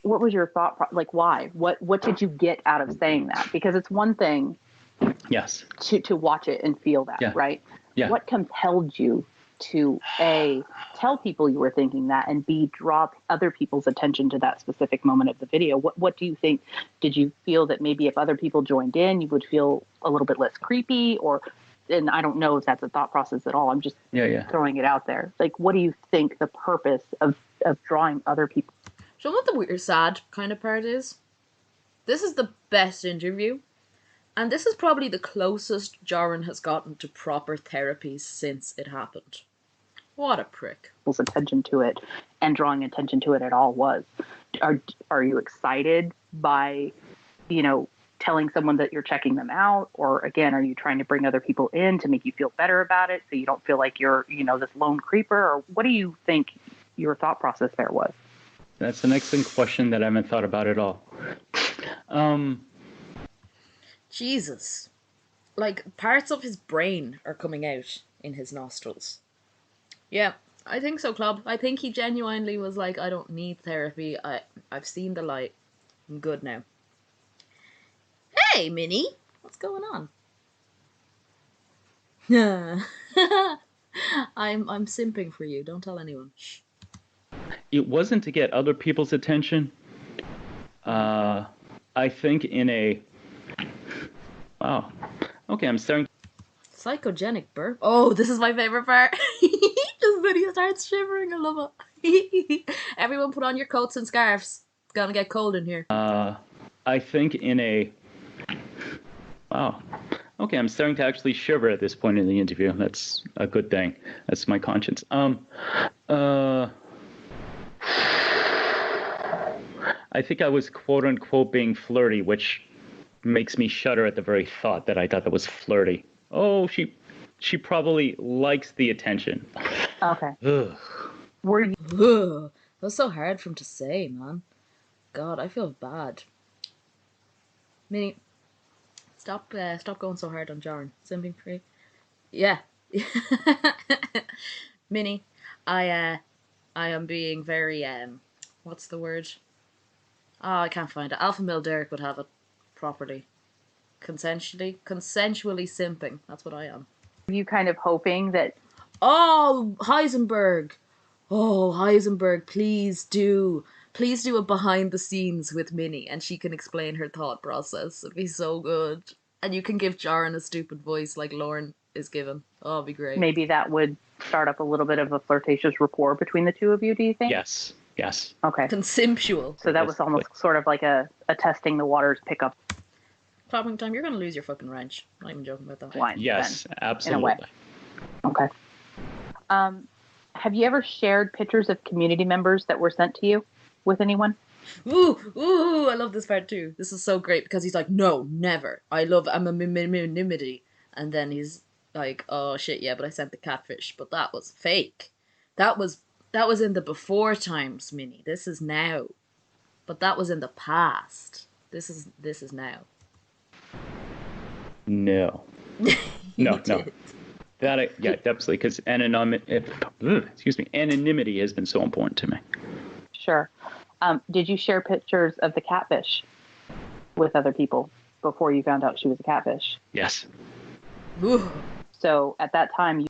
what was your thought? Like, why? What did you get out of saying that? Because it's one thing. Yes. To watch it and feel that, right? Yeah. What compelled you to A, tell people you were thinking that, and B, draw other people's attention to that specific moment of the video? What do you think? Did you feel that maybe if other people joined in, you would feel a little bit less creepy? And I don't know if that's a thought process at all. I'm just throwing it out there. Like, what do you think the purpose of drawing other people? So what the weird, sad kind of part is? This is the best interview. And this is probably the closest Jorrun has gotten to proper therapy since it happened. What a prick. People's attention to it and drawing attention to it at all was. Are you excited by, telling someone that you're checking them out? Or again, are you trying to bring other people in to make you feel better about it so you don't feel like you're, this lone creeper? Or what do you think your thought process there was? That's an excellent question that I haven't thought about at all. Jesus. Like, parts of his brain are coming out in his nostrils. Yeah, I think so, Club. I think he genuinely was like, I don't need therapy. I've seen the light. I'm good now. Hey, Minnie! What's going on? I'm simping for you. Don't tell anyone. Shh. It wasn't to get other people's attention. I think in a... Wow. Okay, I'm staring... Psychogenic burp. Oh, this is my favorite part. Just when he starts shivering, I love it. Everyone put on your coats and scarves. It's gonna get cold in here. I think in a... Wow. Okay, I'm starting to actually shiver at this point in the interview. That's a good thing. That's my conscience. I think I was quote unquote being flirty, which makes me shudder at the very thought that I thought that was flirty. Oh, she probably likes the attention. Okay. Ugh. Were you? Ugh, that was so hard for him to say, man. God, I feel bad. Minnie, stop going so hard on Jorrun. Simping for you. Yeah. Minnie, I am being very what's the word? Oh, I can't find it. Alpha Male Derek would have it properly. Consensually simping. That's what I am. Were you kind of hoping that? Oh, Heisenberg. Oh, Heisenberg, please do a behind the scenes with Minnie, and she can explain her thought process. It'd be so good. And you can give Jorrun a stupid voice like Lauren is given. Oh, it'd be great. Maybe that would start up a little bit of a flirtatious rapport between the two of you, do you think? Yes. Okay. Consensual. So that was almost sort of like a testing the waters pickup. Clapping time, you're going to lose your fucking wrench. I'm not even joking about that. Line, Yes, then, absolutely. In a way. Okay. Have you ever shared pictures of community members that were sent to you with anyone? Ooh, I love this part too. This is so great because he's like, no, never. I love anonymity. And then he's like, oh shit, yeah, but I sent the catfish. But that was fake. That was in the before times, Minnie. This is now. But that was in the past. This is now. No. No. Yeah, definitely, because anonymity has been so important to me. Sure. Did you share pictures of the catfish with other people before you found out she was a catfish? Yes. Ooh. So at that time,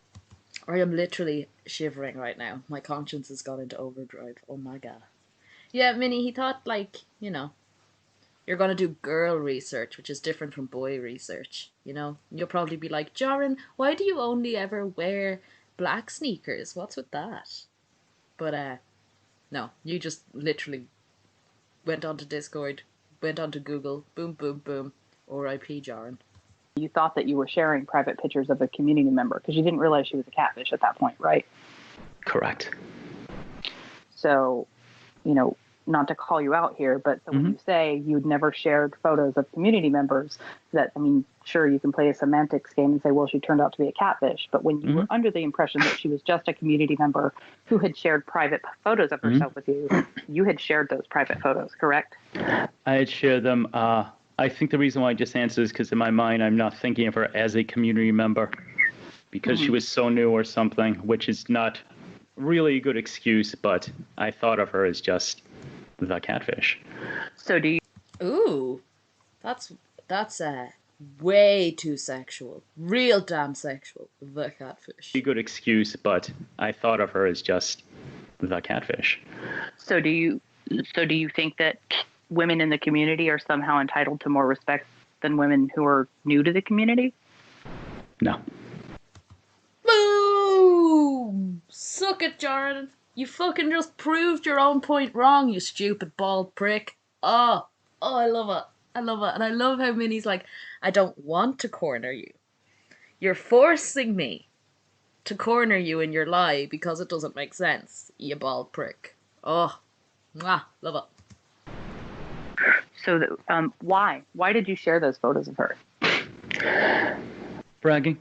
I am literally shivering right now. My conscience has gone into overdrive. Oh my god. Yeah, Minnie, he thought, like, You're going to do girl research, which is different from boy research, you know? You'll probably be like, Jorrun, why do you only ever wear black sneakers? What's with that? But, no, you just literally went onto Discord, went onto Google, boom, boom, boom, R.I.P. Jorrun. You thought that you were sharing private pictures of a community member because you didn't realize she was a catfish at that point, right? Correct. So, you know, not to call you out here, but so when you say you'd never shared photos of community members, that, I mean, sure, you can play a semantics game and say, well, she turned out to be a catfish. But when you were under the impression that she was just a community member who had shared private photos of herself with you, you had shared those private photos, correct? I had shared them. I think the reason why I just answered is because in my mind, I'm not thinking of her as a community member because she was so new or something, which is not really a good excuse, but I thought of her as just the catfish. So do you... Ooh, that's way too sexual. Real damn sexual. The catfish. A good excuse, but I thought of her as just the catfish. So do you think that women in the community are somehow entitled to more respect than women who are new to the community? No. Boom! Suck it, Jorrun. You fucking just proved your own point wrong, you stupid bald prick. Oh, I love it. I love it. And I love how Minnie's like, I don't want to corner you. You're forcing me to corner you in your lie because it doesn't make sense, you bald prick. Oh, mwah, love it. So why? Why did you share those photos of her? Bragging.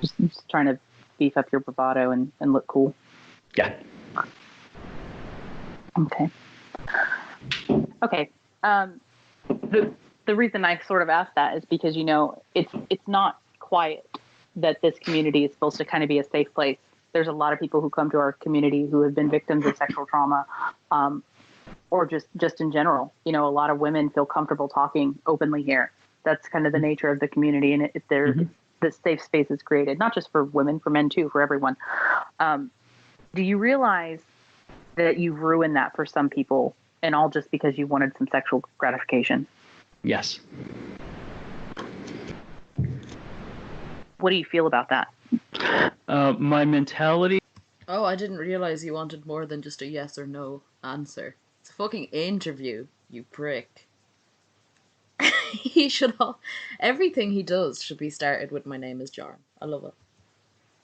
Just trying to beef up your bravado and look cool. Yeah. Okay. Okay. The reason I sort of asked that is because, you know, it's not quiet that this community is supposed to kind of be a safe place. There's a lot of people who come to our community who have been victims of sexual trauma, or just in general. You know, a lot of women feel comfortable talking openly here. That's kind of the nature of the community, and the safe space is created, not just for women, for men too, for everyone. Do you realize that you've ruined that for some people, and all just because you wanted some sexual gratification? Yes. What do you feel about that? My mentality. Oh, I didn't realize you wanted more than just a yes or no answer. It's a fucking interview, you prick. Everything he does should be started with "My name is Jorrun." I love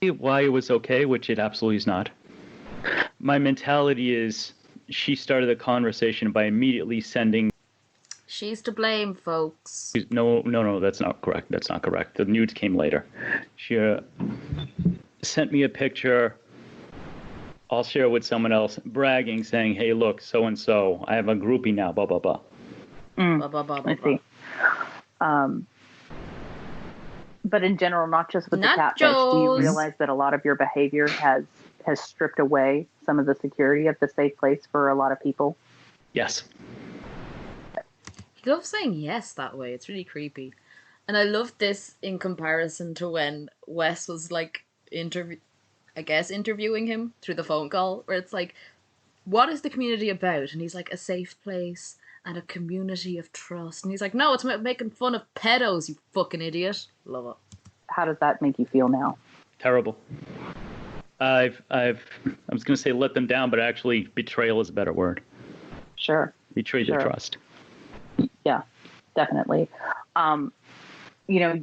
it. Why it was okay, which it absolutely is not. My mentality is she started the conversation by immediately sending. She's to blame, folks. No, that's not correct. That's not correct. The nudes came later. She sent me a picture. I'll share it with someone else, bragging, saying, hey, look, so-and-so, I have a groupie now, blah, blah, blah. Blah, blah, blah, blah, I see. But in general, not just with the catfish, do you realize that a lot of your behavior has stripped away some of the security of the safe place for a lot of people? Yes. He loves saying yes that way. It's really creepy. And I love this in comparison to when Wes was like interviewing him through the phone call, where it's like, what is the community about? And he's like, a safe place and a community of trust. And he's like, no, it's about making fun of pedos, you fucking idiot. Love it. How does that make you feel now? Terrible. I was going to say let them down, but actually betrayal is a better word. Sure. Betrayed their trust. Yeah, definitely. You know,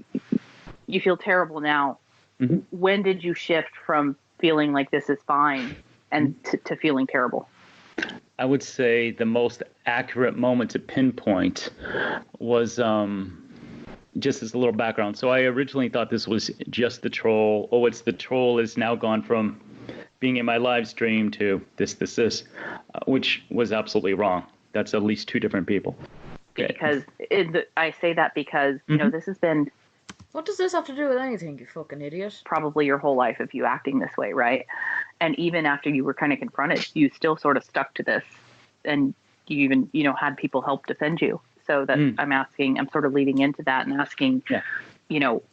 you feel terrible now. Mm-hmm. When did you shift from feeling like this is fine and to feeling terrible? I would say the most accurate moment to pinpoint was just as a little background. So I originally thought this was just the troll. Oh, it's the troll is now gone from being in my live stream to this, which was absolutely wrong. That's at least two different people. Because I say that because, you know, this has been... What does this have to do with anything, you fucking idiot? Probably your whole life of you acting this way, right? And even after you were kind of confronted, you still sort of stuck to this. And you even, you know, had people help defend you. So that I'm sort of leading into that and asking, you know,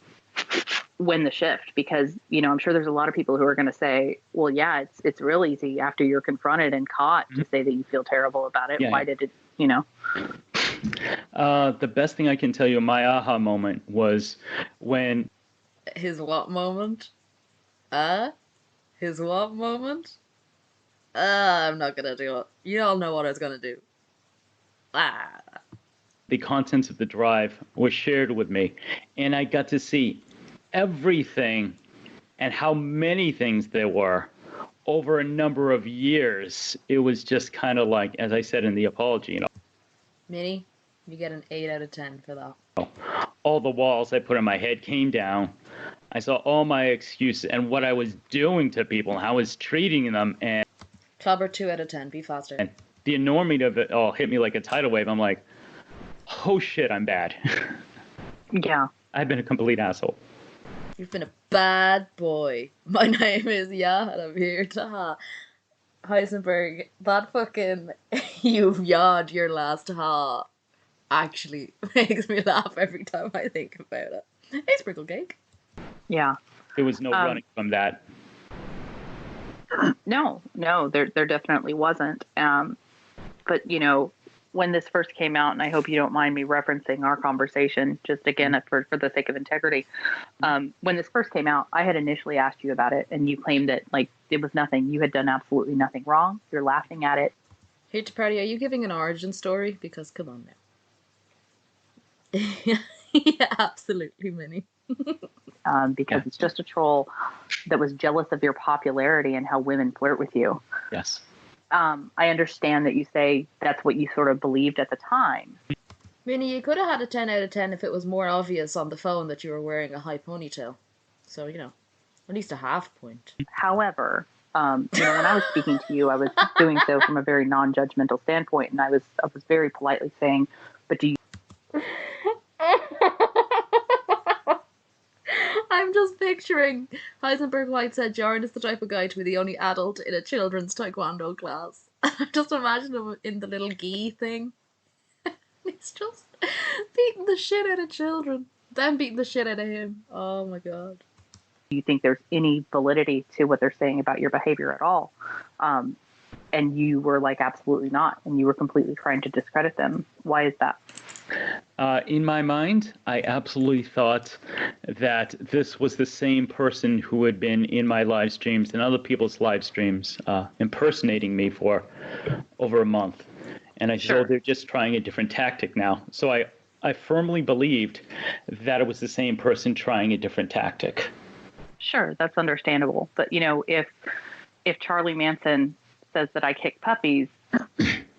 when the shift, because, you know, I'm sure there's a lot of people who are going to say, well, yeah, it's real easy after you're confronted and caught to say that you feel terrible about it. Why did it, you know? The best thing I can tell you, my aha moment was when His what moment? His what moment? I'm not gonna do it. You all know what I was gonna do. the contents of the drive was shared with me, and I got to see everything and how many things there were over a number of years. It was just kind of like, as I said in the apology, Minnie, you get an 8 out of 10 for that. all the walls I put in my head came down. I saw all my excuses and what I was doing to people, and how I was treating them, and Clobber 2 out of 10. Be faster. and the enormity of it all hit me like a tidal wave. I'm like, oh shit, I'm bad. Yeah. I've been a complete asshole. You've been a bad boy. My name is Yah, and I'm here to ha. Heisenberg, that fucking you yawed your last ha actually makes me laugh every time I think about it. Hey, Sprinkle Cake. Yeah. There was no running from that. No, there definitely wasn't. But you know, when this first came out, and I hope you don't mind me referencing our conversation, just again for the sake of integrity. When this first came out, I had initially asked you about it, and you claimed that like it was nothing. You had done absolutely nothing wrong. You're laughing at it. Hate to party, are you giving an origin story? Because come on now. Yeah, absolutely, Minnie. Because it's just a troll that was jealous of your popularity and how women flirt with you. Yes. I understand that you say that's what you sort of believed at the time. Minnie, you could have had a 10 out of 10 if it was more obvious on the phone that you were wearing a high ponytail. So, you know, at least a half point. However, when I was speaking to you, I was doing so from a very non-judgmental standpoint, and I was very politely saying, but do you... I'm just picturing Heisenberg White said Jorrun is the type of guy to be the only adult in a children's taekwondo class. Just imagine him in the little gi thing. He's just beating the shit out of children. Them beating the shit out of him. Oh my god. Do you think there's any validity to what they're saying about your behavior at all? And you were like, absolutely not. And you were completely trying to discredit them. Why is that? In my mind, I absolutely thought that this was the same person who had been in my live streams and other people's live streams impersonating me for over a month. And I Sure. thought they're just trying a different tactic now. So I firmly believed that it was the same person trying a different tactic. Sure, that's understandable. But, you know, if Charlie Manson says that I kick puppies,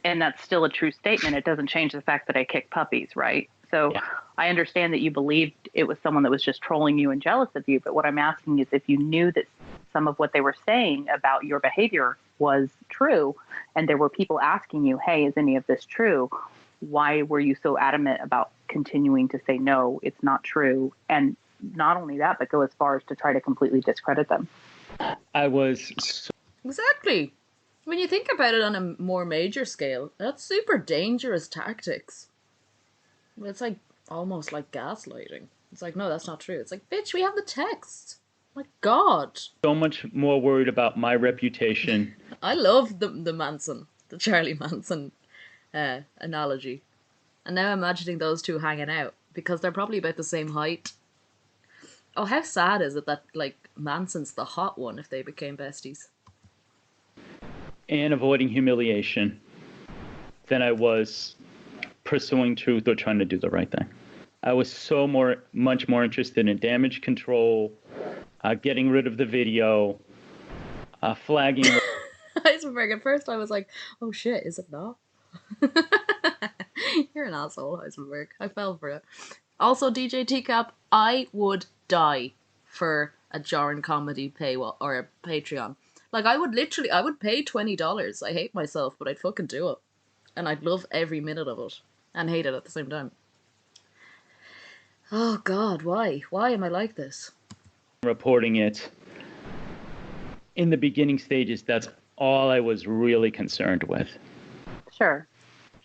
and that's still a true statement, it doesn't change the fact that I kick puppies, right? So Yeah. I understand that you believed it was someone that was just trolling you and jealous of you. But what I'm asking is if you knew that some of what they were saying about your behavior was true, and there were people asking you, hey, is any of this true? Why were you so adamant about continuing to say, no, it's not true? And not only that, but go as far as to try to completely discredit them. I was so Exactly. When you think about it on a more major scale, that's super dangerous tactics. It's like almost like gaslighting. It's like, no, that's not true. It's like, bitch, we have the text. My God. much more worried about my reputation. I love the Manson, the Charlie Manson analogy. And now I'm imagining those two hanging out because they're probably about the same height. Oh, how sad is it that, like, Manson's the hot one if they became besties? And avoiding humiliation than I was pursuing truth or trying to do the right thing. I was much more interested in damage control, getting rid of the video, flagging. Heisenberg, at first I was like, oh shit, is it not? You're an asshole, Heisenberg. I fell for it. Also, DJ Teacup, I would die for a Jorrun comedy paywall or a Patreon. Like, I would pay $20. I hate myself, but I'd fucking do it. And I'd love every minute of it. And hate it at the same time. Oh, God, why? Why am I like this? Reporting it. In the beginning stages, that's all I was really concerned with. Sure.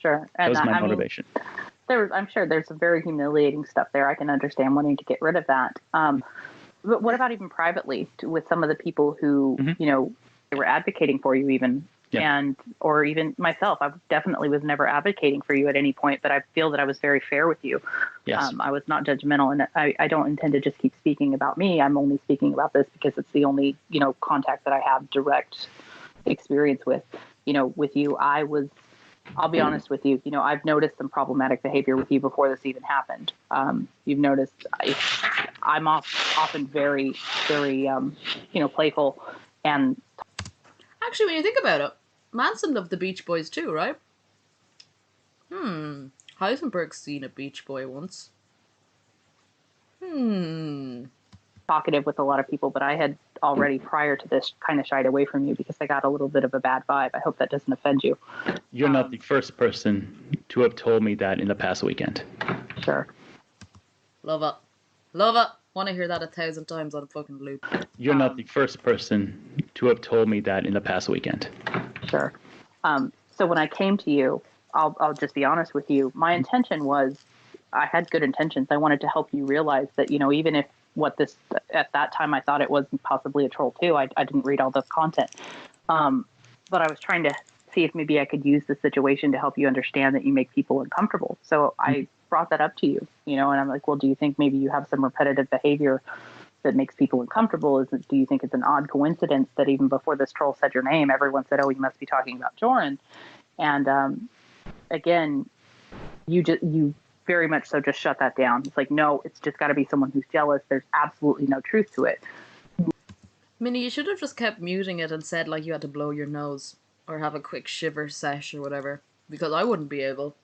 That And was my motivation. I'm sure there's some very humiliating stuff there. I can understand wanting to get rid of that. But what about even privately with some of the people who, you know, they were advocating for you even and or even myself. I definitely was never advocating for you at any point, but I feel that I was very fair with you. Yes. I was not judgmental, and I don't intend to just keep speaking about me. I'm only speaking about this because it's the only, contact that I have direct experience with. With you, I'll be honest with you, I've noticed some problematic behavior with you before this even happened. You've noticed I'm often very, very, playful. And Actually, when you think about it, Manson loved the Beach Boys too, right? Heisenberg's seen a Beach Boy once. talkative with a lot of people, but I had already prior to this kind of shied away from you because I got a little bit of a bad vibe. I hope that doesn't offend you. You're not the first person to have told me that in the past weekend. Sure. Love it. Love it. Want to hear that 1,000 times on a fucking loop. You're not the first person to have told me that in the past weekend. Sure. So when I came to you, I'll just be honest with you. My intention was, I had good intentions. I wanted to help you realize that, even if at that time I thought it was possibly a troll too. I didn't read all the content. But I was trying to see if maybe I could use the situation to help you understand that you make people uncomfortable. So I brought that up to you, and I'm like, well, do you think maybe you have some repetitive behavior that makes people uncomfortable? Do you think it's an odd coincidence that even before this troll said your name, everyone said, oh, you must be talking about Jorrun? And again, you very much so just shut that down. It's like, no, it's just got to be someone who's jealous. There's absolutely no truth to it. Minnie, you should have just kept muting it and said like you had to blow your nose or have a quick shiver sesh or whatever, because I wouldn't be able.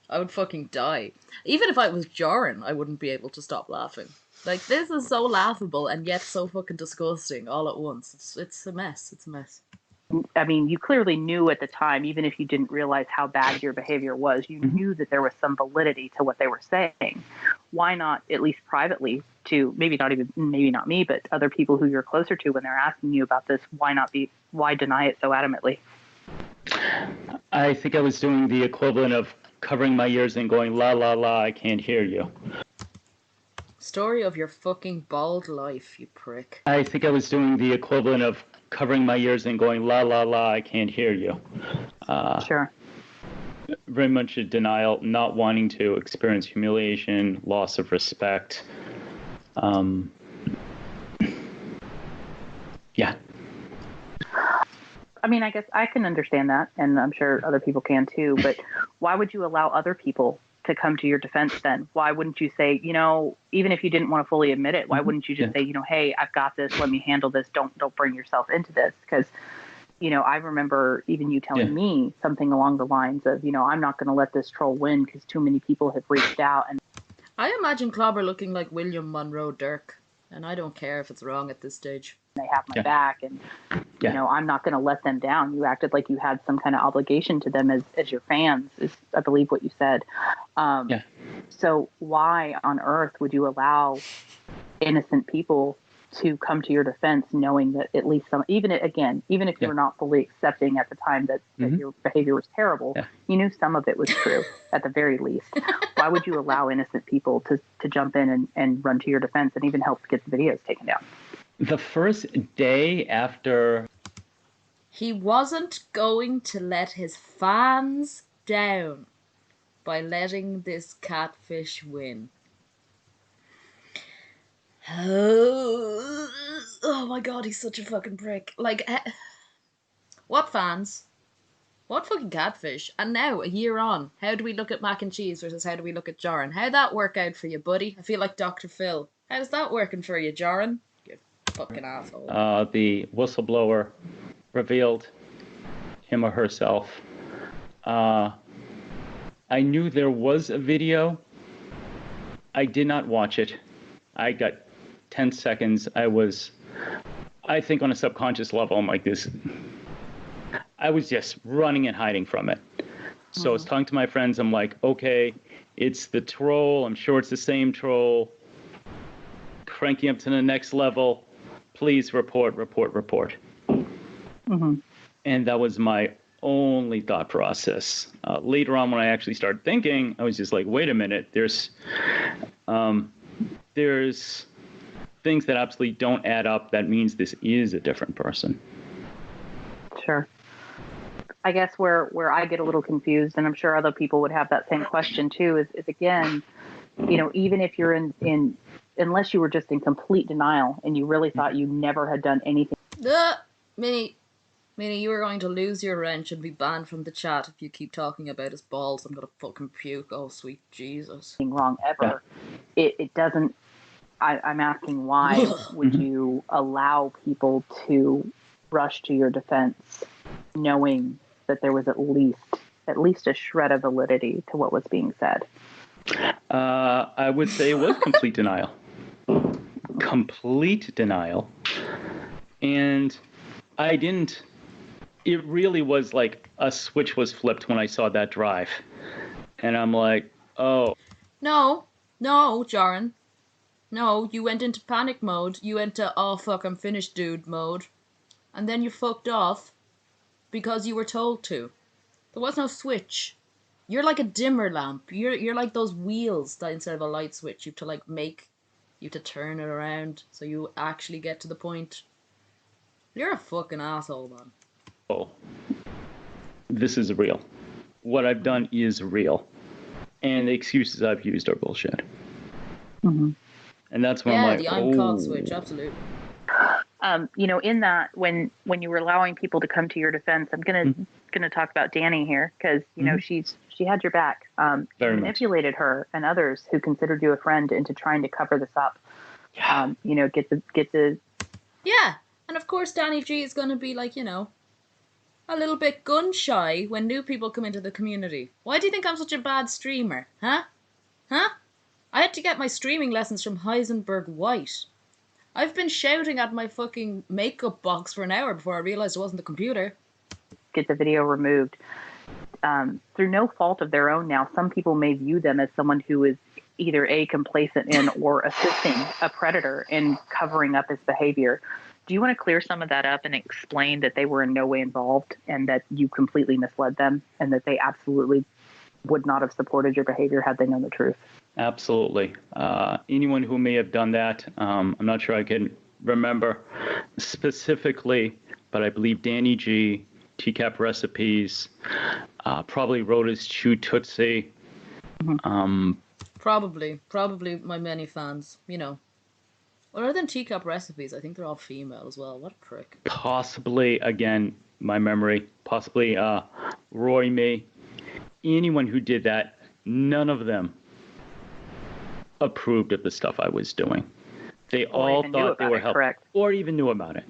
I would fucking die. Even if I was Jorrun, I wouldn't be able to stop laughing. Like, this is so laughable and yet so fucking disgusting all at once. It's a mess. It's a mess. I mean, you clearly knew at the time, even if you didn't realize how bad your behavior was, you knew that there was some validity to what they were saying. Why not, at least privately, to maybe not me, but other people who you're closer to when they're asking you about this, why deny it so adamantly? I think I was doing the equivalent of covering my ears and going, la, la, la, I can't hear you. Story of your fucking bald life, you prick. I think I was doing the equivalent of covering my ears and going, la, la, la, I can't hear you. Sure. Very much a denial, not wanting to experience humiliation, loss of respect. Yeah. I mean, I guess I can understand that, and I'm sure other people can too, but why would you allow other people to come to your defense then? Why wouldn't you say, even if you didn't want to fully admit it, why wouldn't you just say, hey, I've got this, let me handle this, don't bring yourself into this? Because, I remember even you telling me something along the lines of, I'm not going to let this troll win because too many people have reached out. And I imagine Clobber looking like William Monroe Dirk, and I don't care if it's wrong at this stage. They have my back, and I'm not going to let them down. You acted like you had some kind of obligation to them as your fans, is I believe what you said. So why on earth would you allow innocent people to come to your defense, knowing that at least even if you were not fully accepting at the time that your behavior was terrible, you knew some of it was true at the very least. Why would you allow innocent people to jump in and run to your defense and even help get the videos taken down? The first day after... He wasn't going to let his fans down by letting this catfish win. Oh my god, he's such a fucking prick. Like, what fans? What fucking catfish? And now, a year on, how do we look at mac and cheese versus how do we look at Jorrun? How'd that work out for you, buddy? I feel like Dr. Phil. How's that working for you, Jorrun? You fucking asshole. The whistleblower revealed him or herself. I knew there was a video. I did not watch it. I got 10 seconds. I think on a subconscious level, I'm like this. I was just running and hiding from it. So I was talking to my friends. I'm like, okay, it's the troll. I'm sure it's the same troll. Cranking up to the next level. Please report. And that was my only thought process. Later on, when I actually started thinking, I was just like, wait a minute, there's things that absolutely don't add up. That means this is a different person. Sure. I guess where I get a little confused, and I'm sure other people would have that same question too, is again, even if you're in unless you were just in complete denial and you really thought you never had done anything Minnie, you are going to lose your wrench and be banned from the chat if you keep talking about his balls. I'm gonna fucking puke. Oh, sweet Jesus. wrong ever, it doesn't. I'm asking, why would you allow people to rush to your defense, knowing that there was at least a shred of validity to what was being said? I would say it was complete denial. Complete denial. And it really was like a switch was flipped when I saw that drive. And I'm like, oh. No, Jorrun. No, you went into panic mode. You went to, oh fuck, I'm finished, dude mode. And then you fucked off because you were told to. There was no switch. You're like a dimmer lamp. You're like those wheels that instead of a light switch, you have to turn it around so you actually get to the point. You're a fucking asshole, man. Oh, this is real. What I've done is real. And the excuses I've used are bullshit. Mm-hmm. And that's when I'm like, the I'm caught switch, absolutely. In that, when you were allowing people to come to your defense, I'm gonna talk about Danny here, because she had your back. Very you manipulated her and others who considered you a friend into trying to cover this up. Yeah. Get the. Yeah, and of course Danny G is gonna be like, a little bit gun shy when new people come into the community. Why do you think I'm such a bad streamer? Huh? I had to get my streaming lessons from Heisenberg White. I've been shouting at my fucking makeup box for an hour before I realized it wasn't the computer. Get the video removed. Through no fault of their own now, some people may view them as someone who is either complacent in or assisting a predator in covering up his behavior. Do you want to clear some of that up and explain that they were in no way involved and that you completely misled them and that they absolutely would not have supported your behavior had they known the truth? Absolutely. Anyone who may have done that, I'm not sure I can remember specifically, but I believe Danny G, TCAP Recipes, probably wrote his Chew Tootsie. Mm-hmm. Probably my many fans, Other than Teacup Recipes, I think they're all female as well. What a prick. Possibly, again, my memory, possibly Roy May. Anyone who did that, none of them approved of the stuff I was doing. They all thought they were helping, or even knew about it.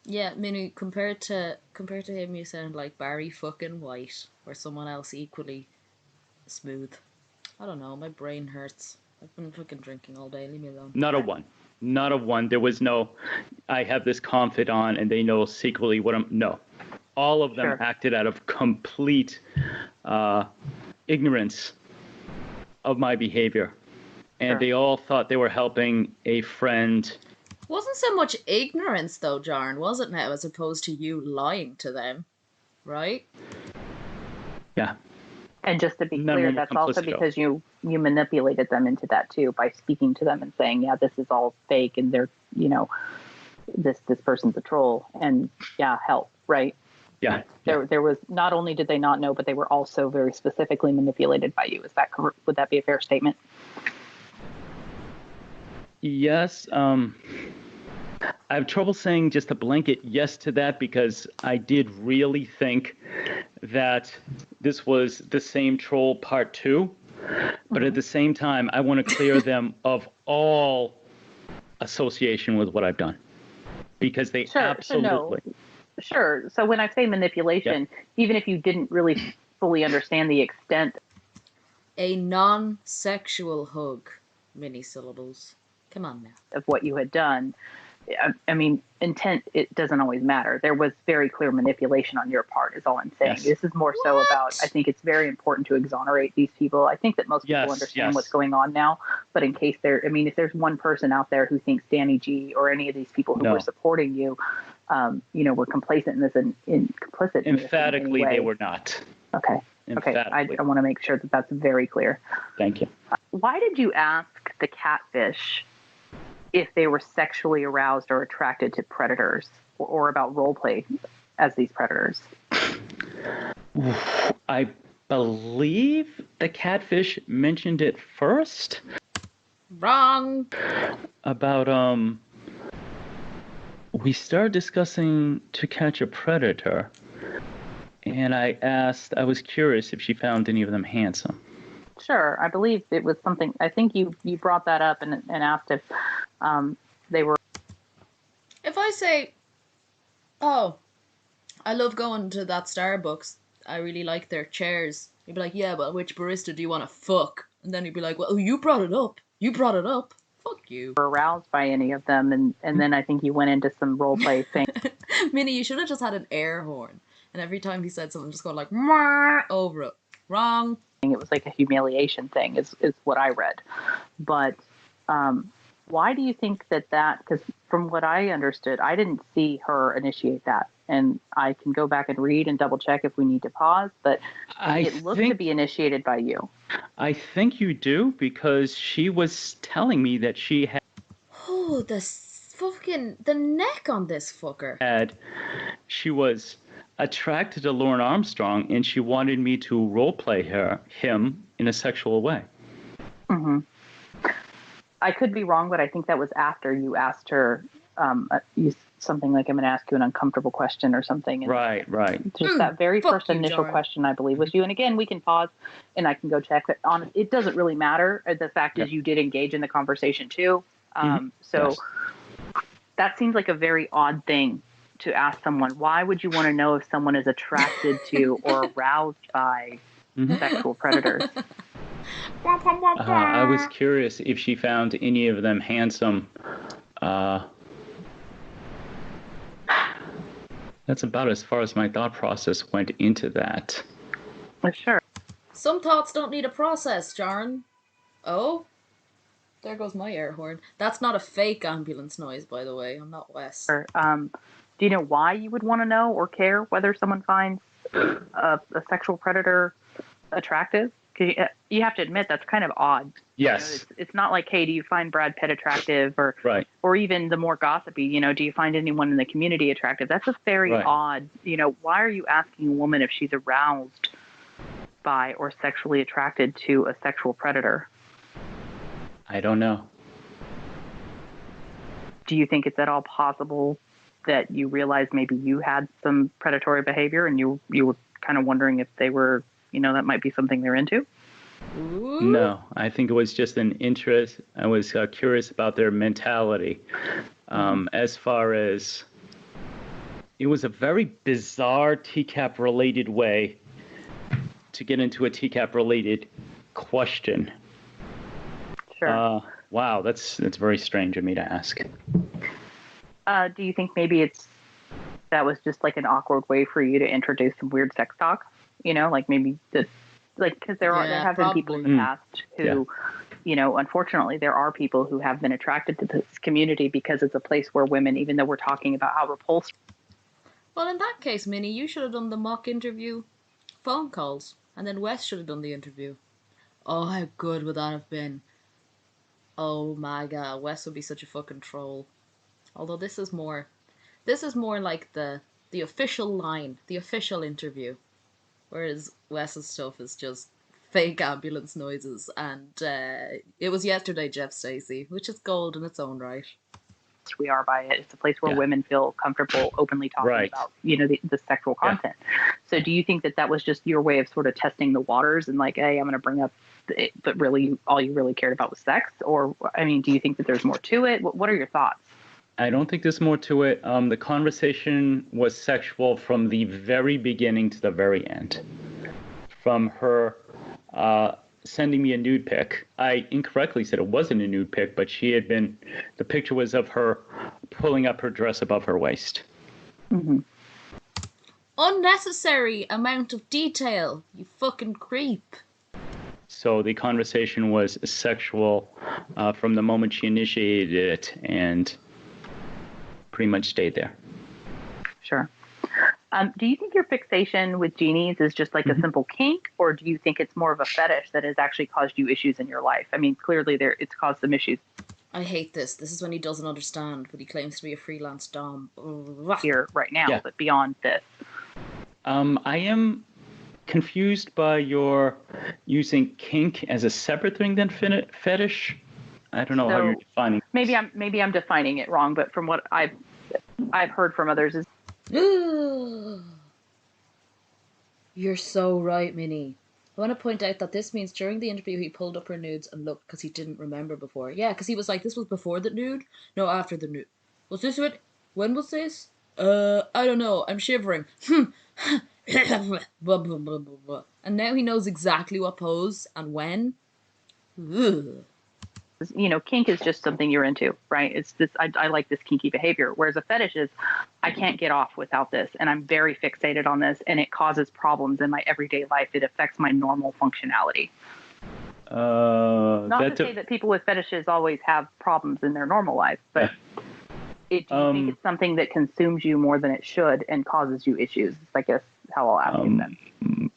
Yeah, Minnie, compared to him, you sound like Barry fucking White, or someone else equally smooth. I don't know, my brain hurts. I've been fucking drinking all day, leave me alone. Not a one. There was no, I have this confidant and they know secretly what I'm, no. All of them acted out of complete ignorance of my behavior. And they all thought they were helping a friend. Wasn't so much ignorance though, Jorrun, was it now, as opposed to you lying to them, right? Yeah. And just to be clear, that's also because you manipulated them into that too, by speaking to them and saying, yeah, this is all fake and they're, this person's a troll and help, right? Yeah. There was, not only did they not know, but they were also very specifically manipulated by you. Is that correct? Would that be a fair statement? Yes. I have trouble saying just a blanket yes to that, because I did really think that this was the same troll part 2. But at the same time, I want to clear them of all association with what I've done, because they absolutely. Sure. So when I say manipulation, even if you didn't really fully understand the extent. A non-sexual hug, mini syllables. Come on now. Of what you had done. I mean, intent, it doesn't always matter. There was very clear manipulation on your part, is all I'm saying. Yes. This is more so about, I think it's very important to exonerate these people. I think that most people understand what's going on now, but in case if there's one person out there who thinks Danny G or any of these people who were supporting you, were complacent in this and complicit in emphatically, this in they were not. Okay. Okay. I want to make sure that that's very clear. Thank you. Why did you ask the catfish if they were sexually aroused or attracted to predators, or about role play as these predators? I believe the catfish mentioned it first. Wrong. About we started discussing To Catch a Predator, and I was curious if she found any of them handsome. Sure, I believe it was something. I think you brought that up and asked if they were. If I say, oh, I love going to that Starbucks, I really like their chairs, you'd be like, yeah, but which barista do you want to fuck? And then you'd be like, well, you brought it up. You brought it up. Fuck you. Aroused by any of them, and then I think you went into some role play thing. Minnie, you should have just had an air horn, and every time he said something, just go like "Mwah" over it. Wrong. It was like a humiliation thing, is what I read. But why do you think that? Because from what I understood, I didn't see her initiate that, and I can go back and read and double check if we need to pause. But it looked to be initiated by you. I think you do, because she was telling me that she had. Oh, the neck on this fucker. She was attracted to Lauren Armstrong, and she wanted me to roleplay him in a sexual way. Mm-hmm. I could be wrong, but I think that was after you asked her something like, I'm going to ask you an uncomfortable question or something. And right. Just that very first initial question, I believe, was you. And again, we can pause and I can go check it on. It doesn't really matter. The fact is you did engage in the conversation too. So that seems like a very odd thing to ask someone. Why would you want to know if someone is attracted to or aroused by sexual predators? I was curious if she found any of them handsome. That's about as far as my thought process went into that. Sure. Some thoughts don't need a process, Jorrun. Oh? There goes my air horn. That's not a fake ambulance noise, by the way. I'm not Wes. Sure. Do you know why you would want to know or care whether someone finds a sexual predator attractive? Because you have to admit that's kind of odd. Yes. You know, it's not like, hey, do you find Brad Pitt attractive, or even the more gossipy, do you find anyone in the community attractive? That's a very odd. Why are you asking a woman if she's aroused by or sexually attracted to a sexual predator? I don't know. Do you think it's at all possible that you realized maybe you had some predatory behavior and you were kind of wondering if they were, that might be something they're into? Ooh. No, I think it was just an interest. I was curious about their mentality. As far as it was a very bizarre TCAP related way to get into a TCAP related question. Sure. Wow, that's very strange of me to ask. Do you think maybe that was just like an awkward way for you to introduce some weird sex talk? Like maybe because there have been people in the past who, unfortunately there are people who have been attracted to this community because it's a place where women, even though we're talking about how repulsive. Well, in that case, Minnie, you should have done the mock interview phone calls, and then Wes should have done the interview. Oh, how good would that have been? Oh my god, Wes would be such a fucking troll. Although this is more like the official line, the official interview. Whereas Wes's stuff is just fake ambulance noises. And it was yesterday, Jeff Stacey, which is gold in its own right. We are by it. It's a place where women feel comfortable openly talking about, the sexual content. So do you think that was just your way of sort of testing the waters and like, hey, I'm going to bring up it, but really all you really cared about was sex? Or, do you think that there's more to it? What are your thoughts? I don't think there's more to it. The conversation was sexual from the very beginning to the very end. From her sending me a nude pic. I incorrectly said it wasn't a nude pic, but the picture was of her pulling up her dress above her waist. Mm-hmm. Unnecessary amount of detail, you fucking creep. So the conversation was sexual from the moment she initiated it and pretty much stayed there. Sure. Do you think your fixation with genies is just like a simple kink, or do you think it's more of a fetish that has actually caused you issues in your life? Clearly it's caused some issues. I hate this. This is when he doesn't understand, but he claims to be a freelance dom. Here right now, but beyond this. I am confused by your using kink as a separate thing than fetish. I don't know how you're So defining. maybe I'm defining it wrong, but from what I've heard from others is You're so right, Minnie. I want to point out that this means during the interview he pulled up her nudes and looked because he didn't remember before. Yeah, because he was like, this was before the nude? No, after the nude. Was this what? When was this? I don't know. I'm shivering. Blah, blah, blah, blah, blah. And now he knows exactly what pose and when. Ugh. kink is just something you're into, right? It's this, I like this kinky behavior. Whereas a fetish is, I can't get off without this. And I'm very fixated on this and it causes problems in my everyday life. It affects my normal functionality. Not to say that people with fetishes always have problems in their normal life, but do you think it's something that consumes you more than it should and causes you issues? I guess how I'll ask you then.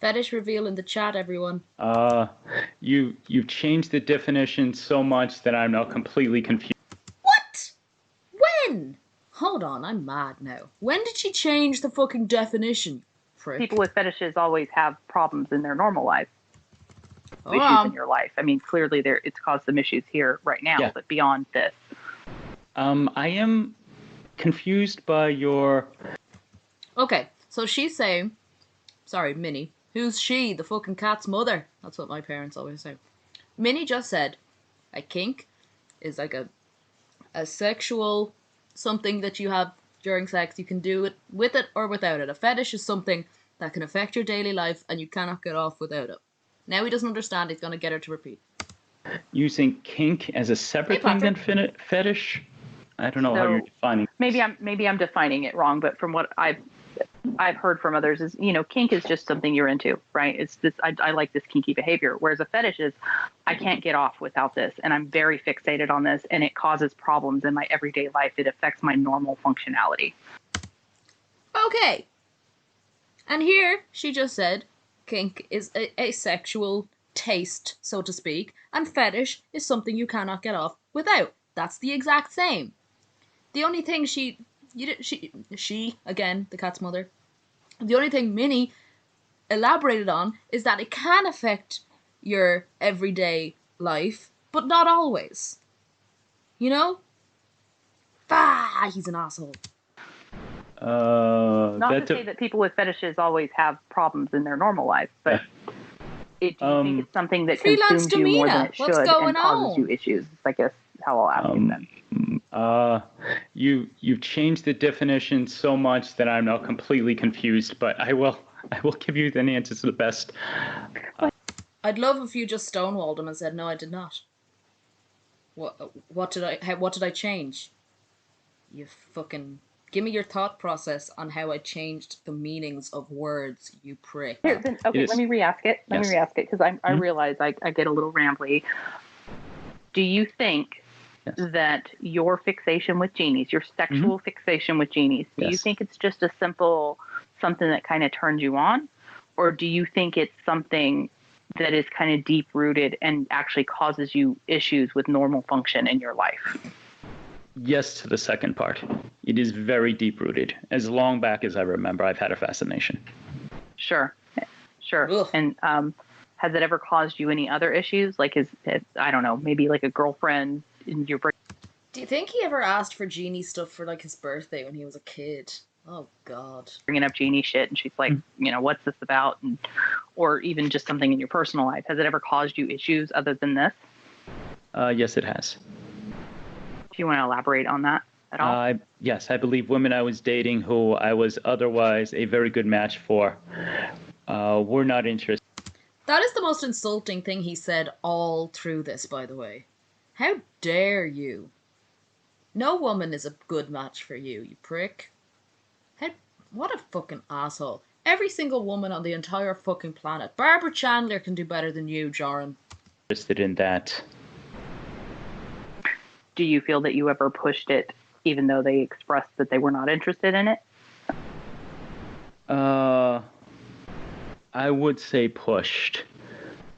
Fetish reveal in the chat, everyone. You've changed the definition so much that I'm now completely confused. What? When? Hold on, I'm mad now. When did she change the fucking definition? Frick. People with fetishes always have problems in their normal life. Hold issues on. in your life. I mean, clearly it's caused some issues here right now, Yeah. but beyond this. I am confused by your. Okay, so she's saying, sorry, Minnie. Who's she? The fucking cat's mother. That's what my parents always say. Minnie just said, a kink is like a sexual something that you have during sex. You can do it with it or without it. A fetish is something that can affect your daily life and you cannot get off without it. Now he doesn't understand. He's going to get her to repeat. Using kink as a separate thing than fetish? I don't know how you're defining. Maybe I'm defining it wrong, but from what I've heard from others is, kink is just something you're into, right? It's this, I like this kinky behavior. Whereas a fetish is, I can't get off without this. And I'm very fixated on this and it causes problems in my everyday life. It affects my normal functionality. Okay. And here she just said, kink is a sexual taste, so to speak, and fetish is something you cannot get off without. That's the exact same. The only thing she, again, the cat's mother, the only thing Minnie elaborated on is that it can affect your everyday life, but not always. You know? He's an asshole. Not to say that people with fetishes always have problems in their normal life, but do you think it's something that consumes you more than it should and causes you issues? I guess how I'll ask you then. You've changed the definition so much that I'm now completely confused, but I will give you the answer to the best. I'd love if you just stonewalled him and said, no, I did not. What did I change? You fucking give me your thought process on how I changed the meanings of words, you prick. Here, then, okay, let me re-ask it. Let me re-ask it because I realize I get a little rambly. Do you think that your fixation with genies, your sexual fixation with genies, do you think it's just a simple something that kind of turns you on? Or do you think it's something that is kind of deep rooted and actually causes you issues with normal function in your life? Yes to the second part. It is very deep rooted. As long back as I remember, I've had a fascination. Sure. Ugh. And has it ever caused you any other issues? Like, I don't know, maybe like a girlfriend in your brain? Do you think he ever asked for genie stuff for like his birthday when he was a kid? Oh God. Bringing up genie shit, and she's like, what's this about? Or even just something in your personal life. Has it ever caused you issues other than this? Yes, it has. Do you want to elaborate on that at all? Yes, I believe women I was dating who I was otherwise a very good match for were not interested. That is the most insulting thing he said all through this, by the way. How dare you? No woman is a good match for you, you prick. What a fucking asshole. Every single woman on the entire fucking planet. Barbara Chandler can do better than you, Jorrun. Interested in that. Do you feel that you ever pushed it even though they expressed that they were not interested in it? I would say pushed.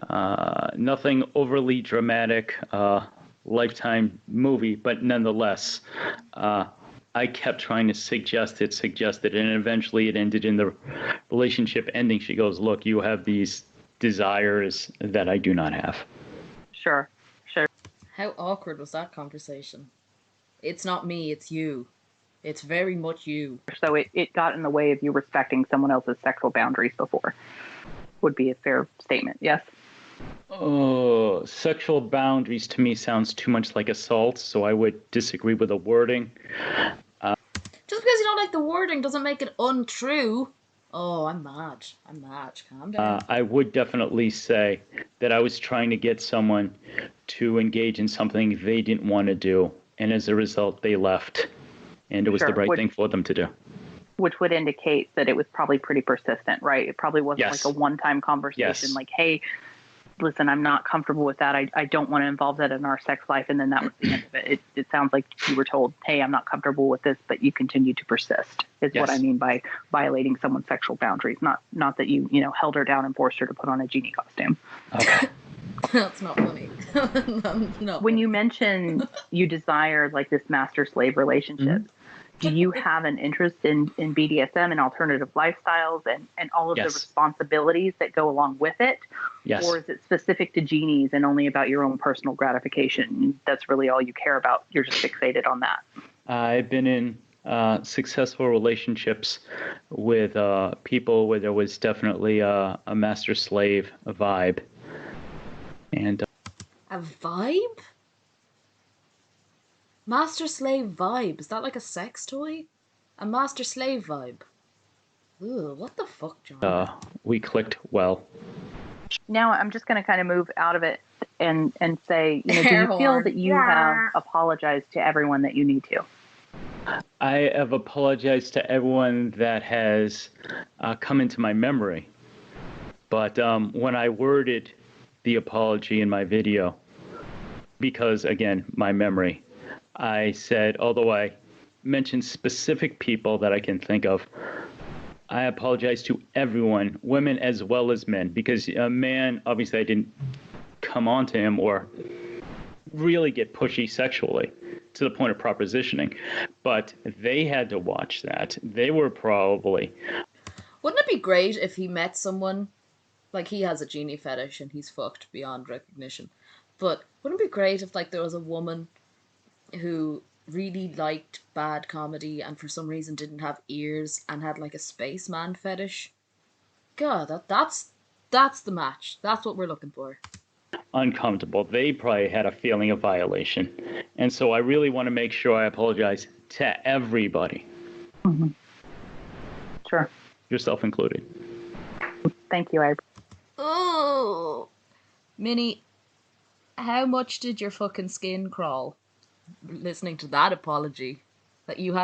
Nothing overly dramatic, Lifetime movie, but nonetheless, I kept trying to suggest it, and eventually it ended in the relationship ending. She goes, "Look, you have these desires that I do not have." Sure. How awkward was that conversation? It's not me, it's you. It's very much you. So it got in the way of you respecting someone else's sexual boundaries before, would be a fair statement, yes? Oh, sexual boundaries to me sounds too much like assault, so I would disagree with the wording. Just because you don't like the wording doesn't make it untrue. Oh, I'm mad. Calm down. I would definitely say that I was trying to get someone to engage in something they didn't want to do, and as a result, they left, and it was the right thing for them to do. Which would indicate that it was probably pretty persistent, right? It probably wasn't like a one-time conversation, like, hey, listen, I'm not comfortable with that. I don't want to involve that in our sex life. And then that was the end of it. It sounds like you were told, hey, I'm not comfortable with this, but you continue to persist, is what I mean by violating someone's sexual boundaries. Not that you held her down and forced her to put on a genie costume. Okay. That's not funny. No. When you mention you desire like this master-slave relationship, do you have an interest in BDSM and alternative lifestyles and all of the responsibilities that go along with it? Yes. Or is it specific to genies and only about your own personal gratification? That's really all you care about. You're just fixated on that. I've been in successful relationships with people where there was definitely a master-slave vibe. And a vibe? Master-slave vibe. Is that like a sex toy? A master-slave vibe. Ooh, what the fuck, John? We clicked well. Now I'm just going to kind of move out of it and say, do you feel that you have apologized to everyone that you need to? I have apologized to everyone that has come into my memory. But when I worded the apology in my video, because, again, my memory, I said, although I mentioned specific people that I can think of, I apologize to everyone, women as well as men, because a man, obviously I didn't come on to him or really get pushy sexually to the point of propositioning, but they had to watch that. They were probably... Wouldn't it be great if he met someone, like he has a genie fetish and he's fucked beyond recognition, but wouldn't it be great if like there was a woman who really liked bad comedy and for some reason didn't have ears and had like a spaceman fetish? God, that's the match. That's what we're looking for. Uncomfortable. They probably had a feeling of violation. And so I really want to make sure I apologize to everybody. Mm-hmm. Sure. Yourself included. Thank you. Oh, Minnie, how much did your fucking skin crawl listening to that apology that you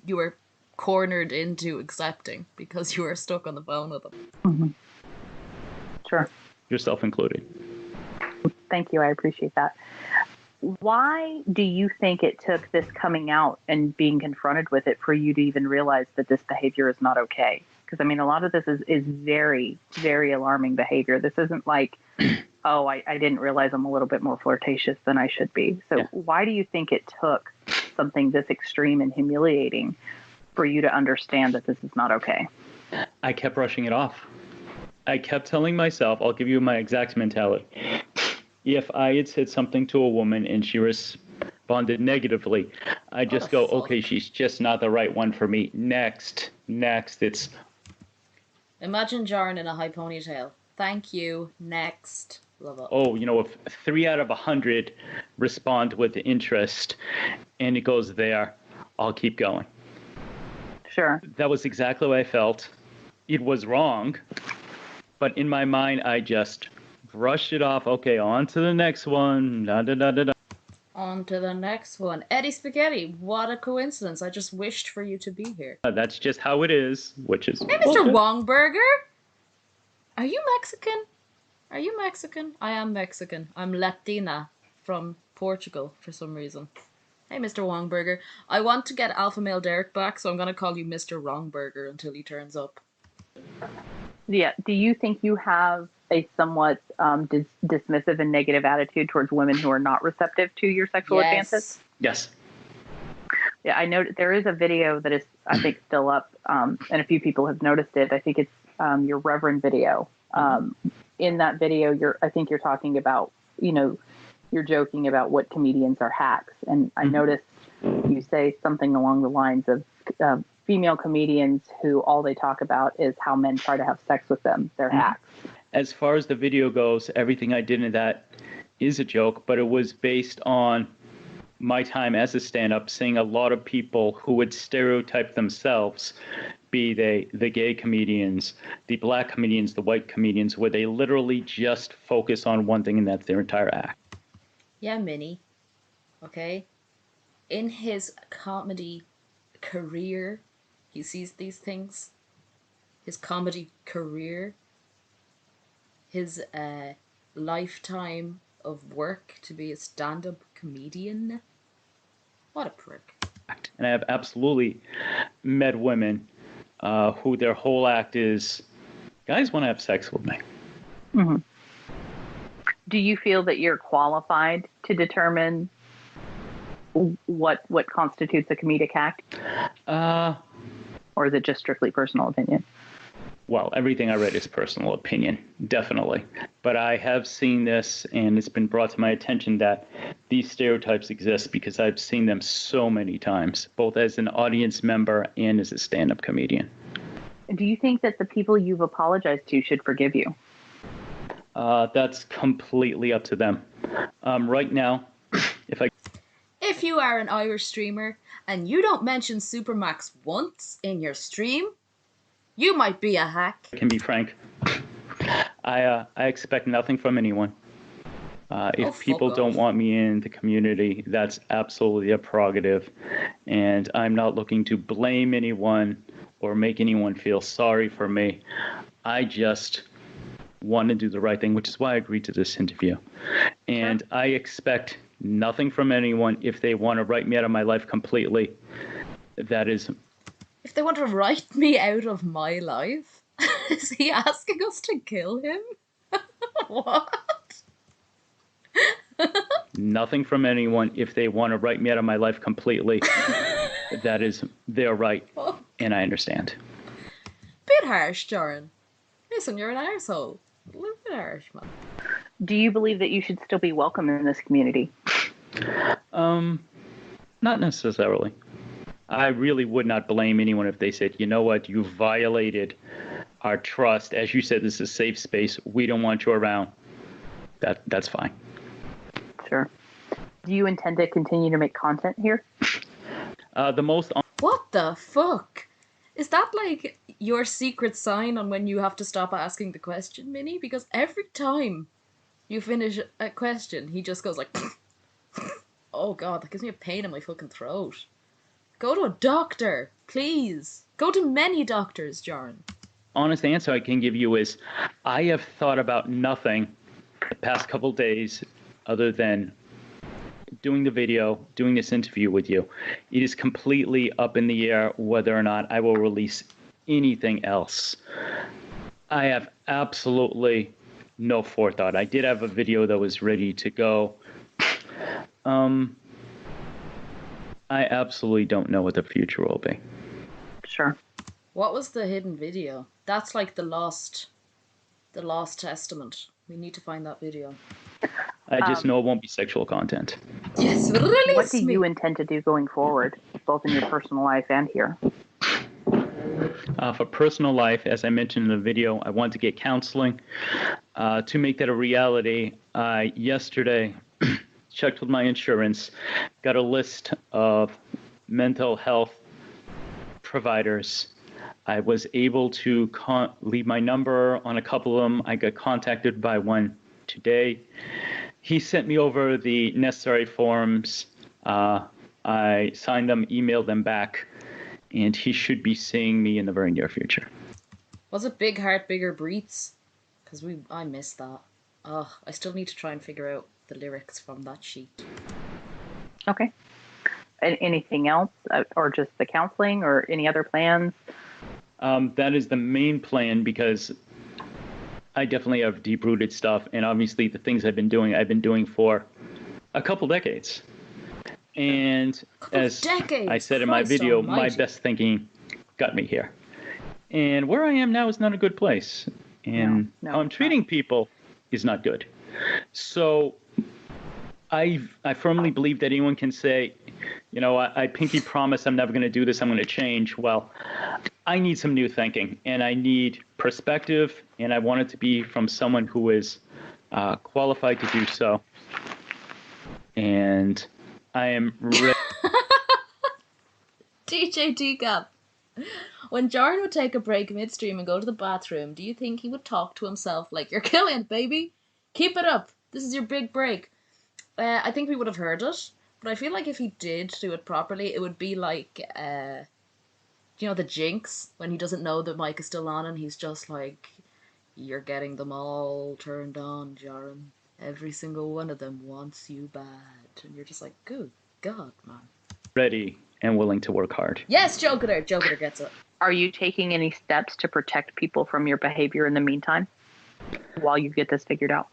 were cornered into accepting because you were stuck on the phone with them? Mm-hmm. Sure. Yourself included. Thank you. I appreciate that. Why do you think it took this coming out and being confronted with it for you to even realize that this behavior is not okay? Because, I mean, a lot of this is very, very alarming behavior. This isn't like, oh, I didn't realize I'm a little bit more flirtatious than I should be. So why do you think it took something this extreme and humiliating for you to understand that this is not okay? I kept brushing it off. I kept telling myself, I'll give you my exact mentality. If I had said something to a woman and she responded negatively, I just go, okay, she's just not the right one for me. Next. It's... Imagine Jorrun in a high ponytail. Thank you. Next. Love it. Oh, if 3 out of 100 respond with interest and it goes there, I'll keep going. Sure. That was exactly what I felt. It was wrong. But in my mind, I just brushed it off. Okay, on to the next one. On to the next one. Eddie Spaghetti, what a coincidence. I just wished for you to be here. That's just how it is, which is... Hey, Mr. Wongburger! Are you Mexican? I am Mexican. I'm Latina from Portugal for some reason. Hey, Mr. Wongburger. I want to get Alpha Male Derek back, so I'm going to call you Mr. Wrongburger until he turns up. Yeah. Do you think you have a somewhat dismissive and negative attitude towards women who are not receptive to your sexual advances? Yes. Yeah, I know there is a video that is, I think, still up, and a few people have noticed it. I think it's your Reverend video. In that video, I think you're talking about, you're joking about what comedians are hacks, and I noticed you say something along the lines of female comedians who all they talk about is how men try to have sex with them. They're hacks. As far as the video goes, everything I did in that is a joke, but it was based on my time as a stand-up, seeing a lot of people who would stereotype themselves, be they the gay comedians, the black comedians, the white comedians, where they literally just focus on one thing and that's their entire act. Yeah, Minnie. Okay? In his comedy career, he sees these things. His comedy career, his lifetime of work to be a stand-up comedian. What a prick. And I have absolutely met women who their whole act is, guys want to have sex with me. Mm-hmm. Do you feel that you're qualified to determine what constitutes a comedic act? Or is it just strictly personal opinion? Well, everything I read is personal opinion, definitely. But I have seen this, and it's been brought to my attention that these stereotypes exist because I've seen them so many times, both as an audience member and as a stand-up comedian. Do you think that the people you've apologized to should forgive you? That's completely up to them. Right now, if you are an Irish streamer and you don't mention Supermax once in your stream, you might be a hack. I can be frank. I expect nothing from anyone. If people don't want me in the community, that's absolutely a prerogative. And I'm not looking to blame anyone or make anyone feel sorry for me. I just want to do the right thing, which is why I agreed to this interview. And I expect nothing from anyone. If they want to write me out of my life completely, that is... If they want to write me out of my life? Is he asking us to kill him? What? Nothing from anyone. If they want to write me out of my life completely, that is their right, and I understand. Bit harsh, Jorrun. Listen, you're an arsehole. A little bit harsh, man. Do you believe that you should still be welcome in this community? Not necessarily. I really would not blame anyone if they said, you know what, you violated our trust. As you said, this is a safe space. We don't want you around. That's fine. Sure. Do you intend to continue to make content here? What the fuck? Is that like your secret sign on when you have to stop asking the question, Minnie? Because every time you finish a question, he just goes like, oh god, that gives me a pain in my fucking throat. Go to a doctor, please. Go to many doctors, Jorrun. Honest answer I can give you is I have thought about nothing the past couple days other than doing the video, doing this interview with you. It is completely up in the air whether or not I will release anything else. I have absolutely no forethought. I did have a video that was ready to go. I absolutely don't know what the future will be. Sure. What was the hidden video? That's like the lost testament. We need to find that video. I just know it won't be sexual content. Yes, release What do me. you intend to do going forward, both in your personal life and here? For personal life, as I mentioned in the video, I want to get counseling. To make that a reality, yesterday checked with my insurance, got a list of mental health providers. I was able to leave my number on a couple of them. I got contacted by one today. He sent me over the necessary forms. I signed them, emailed them back, and he should be seeing me in the very near future. Was it Big Heart, Bigger Breeds? Because I missed that. Oh, I still need to try and figure out the lyrics from that sheet. Okay. Anything else, or just the counseling, or any other plans? That is the main plan because I definitely have deep-rooted stuff, and obviously the things I've been doing for a couple decades. And as decades, I said in my Christ video, my almighty. best thinking got me here. And where I am now is not a good place. And No, how I'm it's treating people is not good. So I firmly believe that anyone can say, I pinky promise I'm never going to do this, I'm going to change. Well, I need some new thinking, and I need perspective, and I want it to be from someone who is qualified to do so. And I am ready. DJ Teacup. When Jorrun would take a break midstream and go to the bathroom, do you think he would talk to himself like, "You're killing it, baby. Keep it up. This is your big break"? I think we would have heard it, but I feel like if he did do it properly, it would be like, the Jinx, when he doesn't know the mic is still on and he's just like, "You're getting them all turned on, Jorrun. Every single one of them wants you bad." And you're just like, good God, man. Ready and willing to work hard. Yes, Joker gets it. Are you taking any steps to protect people from your behavior in the meantime while you get this figured out?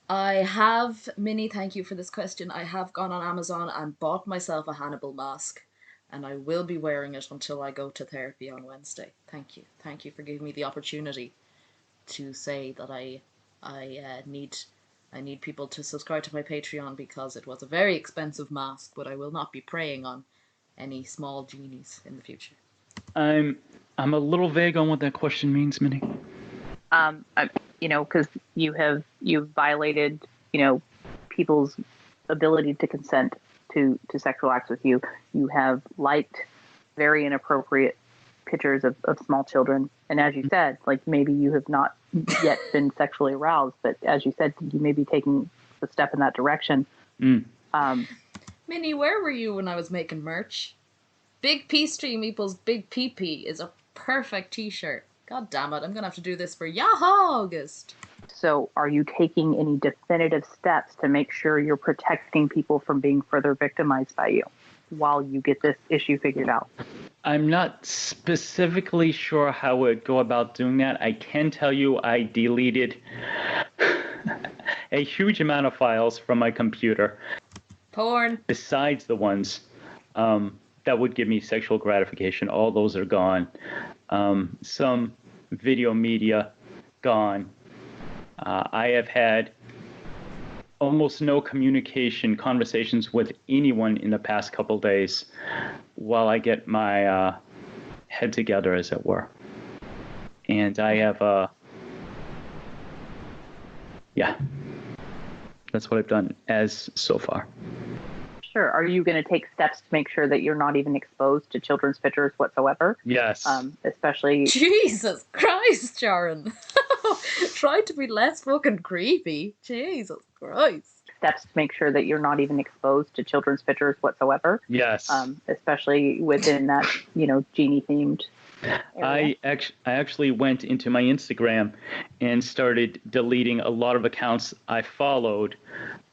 I have, Minnie, thank you for this question. I have gone on Amazon and bought myself a Hannibal mask, and I will be wearing it until I go to therapy on Wednesday. Thank you. Thank you for giving me the opportunity to say that I need people to subscribe to my Patreon, because it was a very expensive mask, but I will not be preying on any small genies in the future. I'm a little vague on what that question means, Minnie. Because you've violated, people's ability to consent to sexual acts with you. You have liked very inappropriate pictures of small children. And as you said, like, maybe you have not yet been sexually aroused, but as you said, you may be taking a step in that direction. Minnie, where were you when I was making merch? Big P stream equals Big PP is a perfect t-shirt. God damn it, I'm gonna have to do this for August. So are you taking any definitive steps to make sure you're protecting people from being further victimized by you while you get this issue figured out? I'm not specifically sure how I would go about doing that. I can tell you I deleted a huge amount of files from my computer. Porn. Besides the ones that would give me sexual gratification, all those are gone. Some video media, gone. I have had almost no conversations with anyone in the past couple days while I get my head together, as it were. And I have, that's what I've done as so far. Sure. Are you going to take steps to make sure that you're not even exposed to children's pictures whatsoever? Yes. Especially... Jesus Christ, Jorrun. Try to be less fucking creepy. Jesus Christ. Steps to make sure that you're not even exposed to children's pictures whatsoever. Yes. Especially within that, genie-themed area. I actually went into my Instagram and started deleting a lot of accounts I followed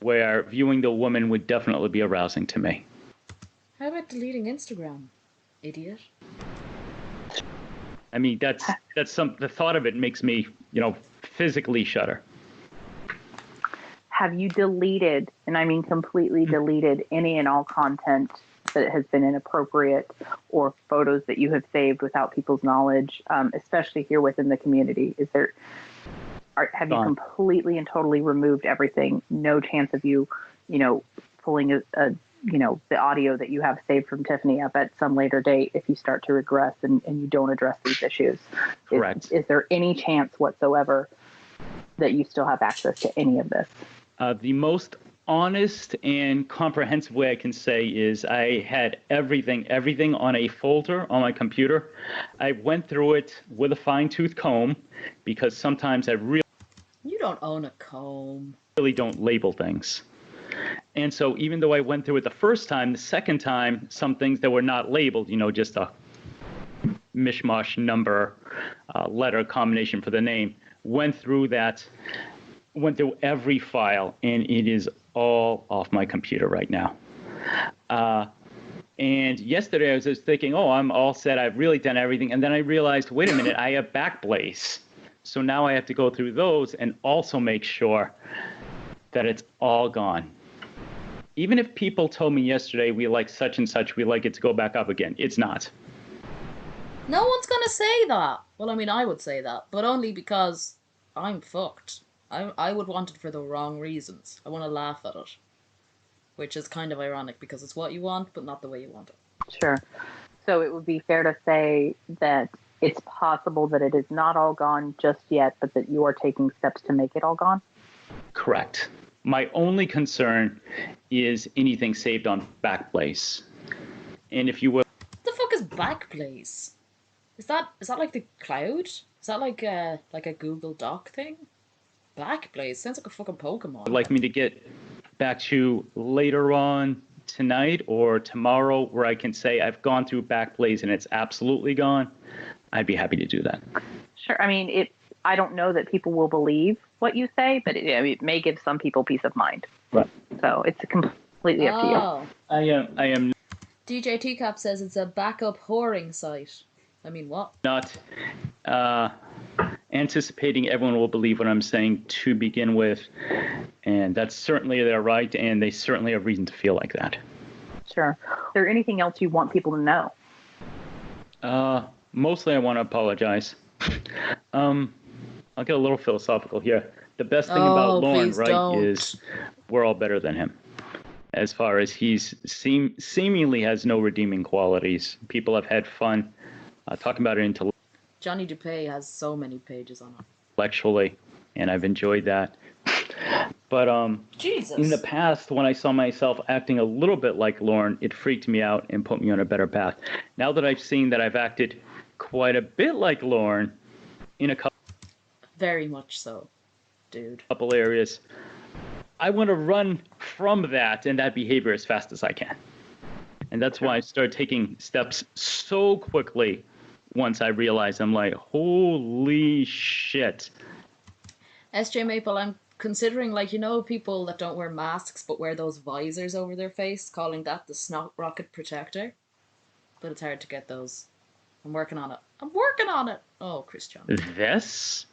where viewing the woman would definitely be arousing to me. How about deleting Instagram, idiot? I mean, the thought of it makes me, physically shudder. Have you deleted, and I mean completely deleted, any and all content that has been inappropriate or photos that you have saved without people's knowledge, especially here within the community? Have you completely and totally removed everything? No chance of you, pulling the audio that you have saved from Tiffany up at some later date if you start to regress and you don't address these issues? Correct. Is there any chance whatsoever that you still have access to any of this? The most honest and comprehensive way I can say is I had everything on a folder on my computer. I went through it with a fine-tooth comb because sometimes I really... You don't own a comb. Really don't label things. And so even though I went through it the first time, the second time, some things that were not labeled, just a mishmash number, letter combination for the name, went through every file, and it is all off my computer right now. And yesterday I was just thinking, I'm all set. I've really done everything. And then I realized, wait a minute, I have Backblaze. So now I have to go through those and also make sure that it's all gone. Even if people told me yesterday we like such and such, we like it to go back up again, it's not. No one's gonna say that. Well, I mean, I would say that, but only because I'm fucked. I would want it for the wrong reasons. I want to laugh at it, which is kind of ironic because it's what you want, but not the way you want it. Sure. So it would be fair to say that it's possible that it is not all gone just yet, but that you are taking steps to make it all gone? Correct. My only concern is anything saved on Backblaze. And if you will, What the fuck is Backblaze? Is that like the cloud? Is that like a Google Doc thing? Backblaze sounds like a fucking Pokemon. would like me to get back to later on tonight or tomorrow where I can say I've gone through Backblaze and it's absolutely gone, I'd be happy to do that. Sure. I mean, I don't know that people will believe what you say, but it may give some people peace of mind. Right. So it's completely up to you. I am DJ Teacup says it's a backup whoring site. I mean, what? not anticipating everyone will believe what I'm saying to begin with, and that's certainly their right, and they certainly have reason to feel like that. Sure. Is there anything else you want people to know? Mostly I want to apologize. I'll get a little philosophical here. The best thing about Lauren, right, is we're all better than him. As far as he's seemingly has no redeeming qualities. People have had fun talking about it Johnny Dupay has so many pages on it. Intellectually, and I've enjoyed that. But Jesus. In the past, when I saw myself acting a little bit like Lauren, it freaked me out and put me on a better path. Now that I've seen that I've acted quite a bit like Lauren in a couple Very much so, dude. Couple areas, I want to run from that and that behavior as fast as I can. And that's why I started taking steps so quickly once I realized I'm like, holy shit. SJ Maple, I'm considering, like, you know, people that don't wear masks but wear those visors over their face, calling that the snot rocket protector. But it's hard to get those. I'm working on it. Oh, Christian. This?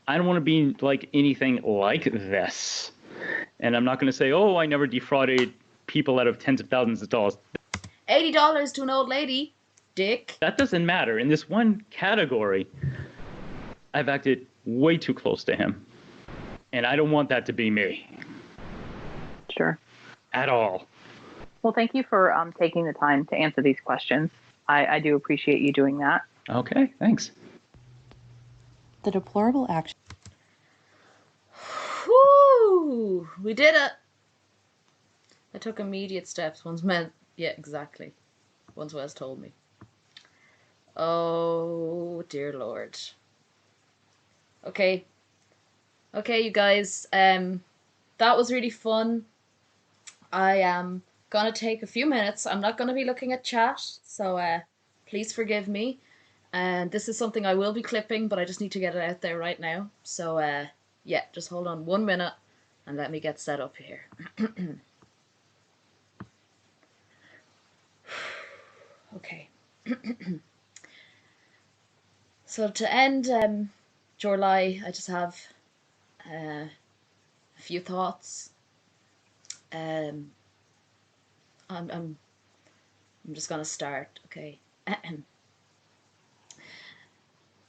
I don't want to be like anything like this. And I'm not going to say, oh, I never defrauded people out of tens of thousands of dollars. $80 to an old lady, dick. That doesn't matter. In this one category, I've acted way too close to him. And I don't want that to be me. Sure. At all. Well, thank you for taking the time to answer these questions. I do appreciate you doing that. Okay, thanks. The deplorable action. Whew, we did it. I took immediate steps once Wes told me. Oh, dear Lord. Okay, you guys, that was really fun. I am gonna take a few minutes. I'm not gonna be looking at chat, so please forgive me. And this is something I will be clipping, but I just need to get it out there right now. So yeah, just hold on 1 minute and let me get set up here. Okay. So to end July, I just have a few thoughts. I'm just gonna start, okay.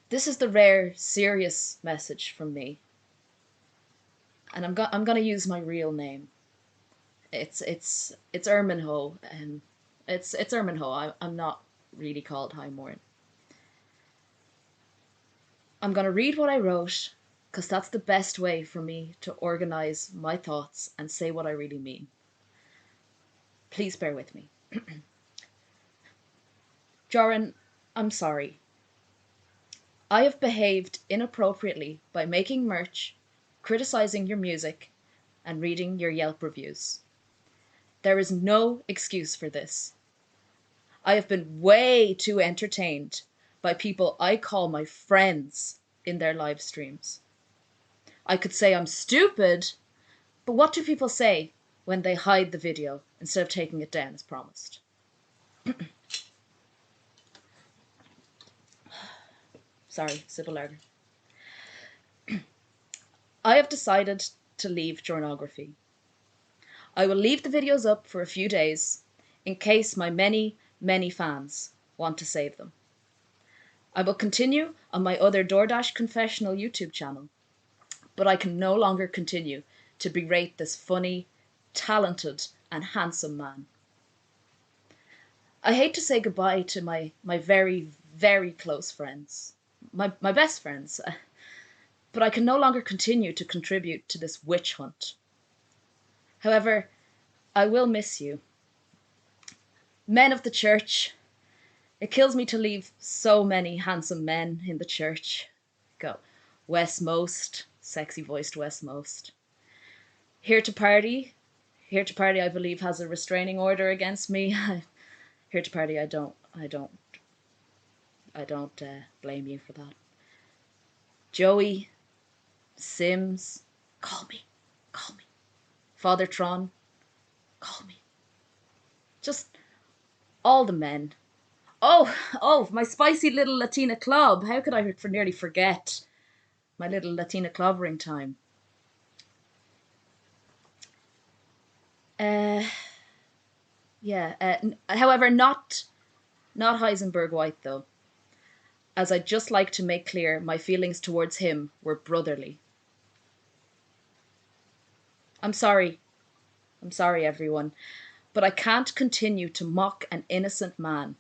This is the rare serious message from me, and I'm gonna use my real name. It's Erminho, and it's Erminho. I'm not really called Highmorn. I'm gonna read what I wrote, because that's the best way for me to organize my thoughts and say what I really mean. Please bear with me. Jorrun, I'm sorry. I have behaved inappropriately by making merch, criticizing your music, and reading your Yelp reviews. There is no excuse for this. I have been way too entertained by people I call my friends in their live streams. I could say I'm stupid, but what do people say when they hide the video instead of taking it down as promised? Sorry, sip of lager. I have decided to leave journography. I will leave the videos up for a few days in case my many, many fans want to save them. I will continue on my other DoorDash Confessional YouTube channel, but I can no longer continue to berate this funny, talented and handsome man. I hate to say goodbye to my very, very close friends, my best friends, but I can no longer continue to contribute to this witch hunt. However, I will miss you. Men of the church, it kills me to leave so many handsome men in the church. Go, Westmost, sexy voiced Westmost. Here to party, I believe has a restraining order against me. Here to party, I don't blame you for that. Joey, Sims, call me. Father Tron, call me. Just all the men. Oh, my spicy little Latina club. How could I nearly forget my little Latina clubbering time? However, not Heisenberg White, though, as I'd just like to make clear my feelings towards him were brotherly. I'm sorry, everyone, but I can't continue to mock an innocent man.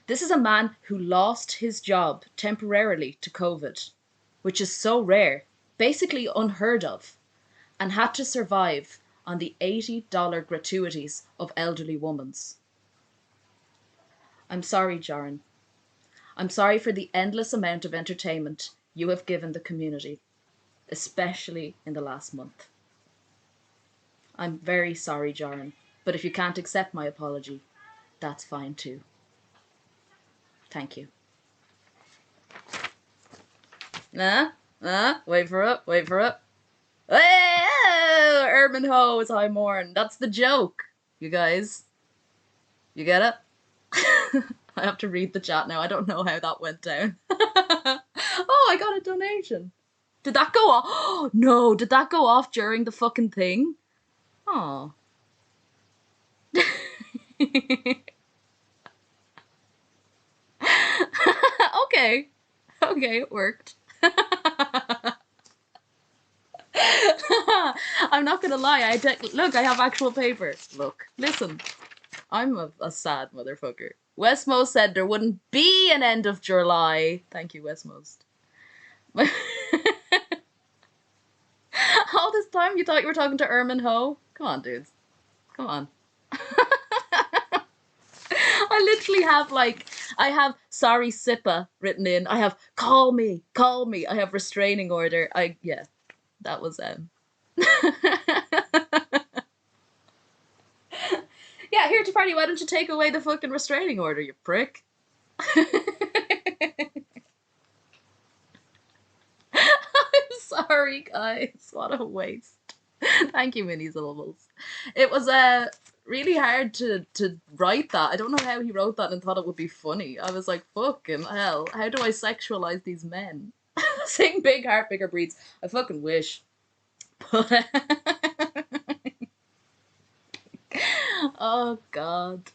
This is a man who lost his job temporarily to COVID, which is so rare, basically unheard of, and had to survive on the $80 gratuities of elderly women's. I'm sorry, Jorrun. I'm sorry for the endless amount of entertainment you have given the community, especially in the last month. I'm very sorry, Jorrun, but if you can't accept my apology, that's fine too. Thank you. Wait for it. Hey, Ermin Ho is High Morn. That's the joke, you guys. You get it? I have to read the chat now. I don't know how that went down. Oh, I got a donation. Did that go off? Oh, no, did that go off during the fucking thing? Oh. Okay, it worked. I'm not gonna lie. Look, I have actual paper. Look, listen. I'm a sad motherfucker. Westmost said there wouldn't be an end of July. Thank you, Westmost. All this time you thought you were talking to Ermin Ho? Come on, dudes. Come on. I literally have I have sorry Sippa written in. I have call me. I have restraining order. Yeah, that was Yeah, here to party. Why don't you take away the fucking restraining order, you prick? I'm sorry, guys. What a waste. Thank you, Mini Syllables. It was really hard to write that. I don't know how he wrote that and thought it would be funny. I was like, fucking hell, how do I sexualize these men? Sing Big Heart, Bigger Breeds. I fucking wish. But oh god.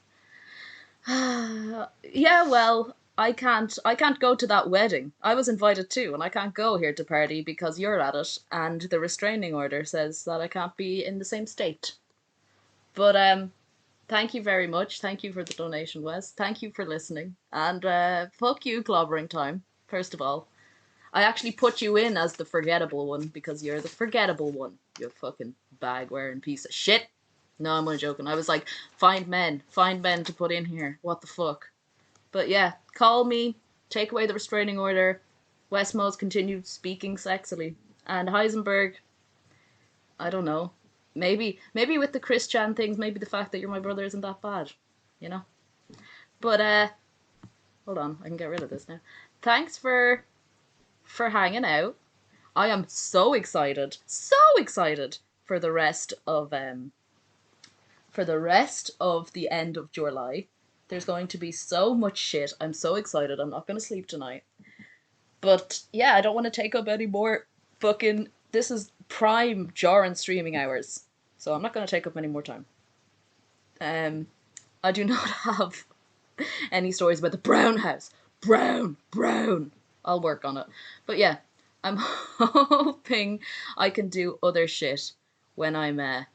Yeah, well, I can't go to that wedding. I was invited too, and I can't go here to party because you're at it, and the restraining order says that I can't be in the same state. But thank you very much. Thank you for the donation, Wes. Thank you for listening. And fuck you, clobbering time, first of all. I actually put you in as the forgettable one because you're the forgettable one, you fucking bag-wearing piece of shit. No, I'm only joking. I was like, find men to put in here. What the fuck? But yeah, call me, take away the restraining order. Westmost continued speaking sexily. And Heisenberg, I don't know. Maybe with the Christian things, maybe the fact that you're my brother isn't that bad, you know? But, hold on, I can get rid of this now. Thanks for hanging out. I am so excited for the rest of the end of July. There's going to be so much shit. I'm so excited. I'm not going to sleep tonight. But yeah, I don't want to take up any more fucking... This is prime Jorrun streaming hours. So I'm not going to take up any more time. I do not have any stories about the brown house. Brown. I'll work on it. But yeah, I'm hoping I can do other shit when I'm not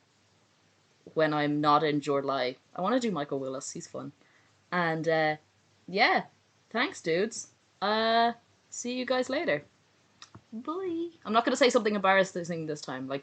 in Jorlai. I want to do Michael Willis. He's fun. And yeah, thanks, dudes. See you guys later. Bye. I'm not going to say something embarrassing this time. Like,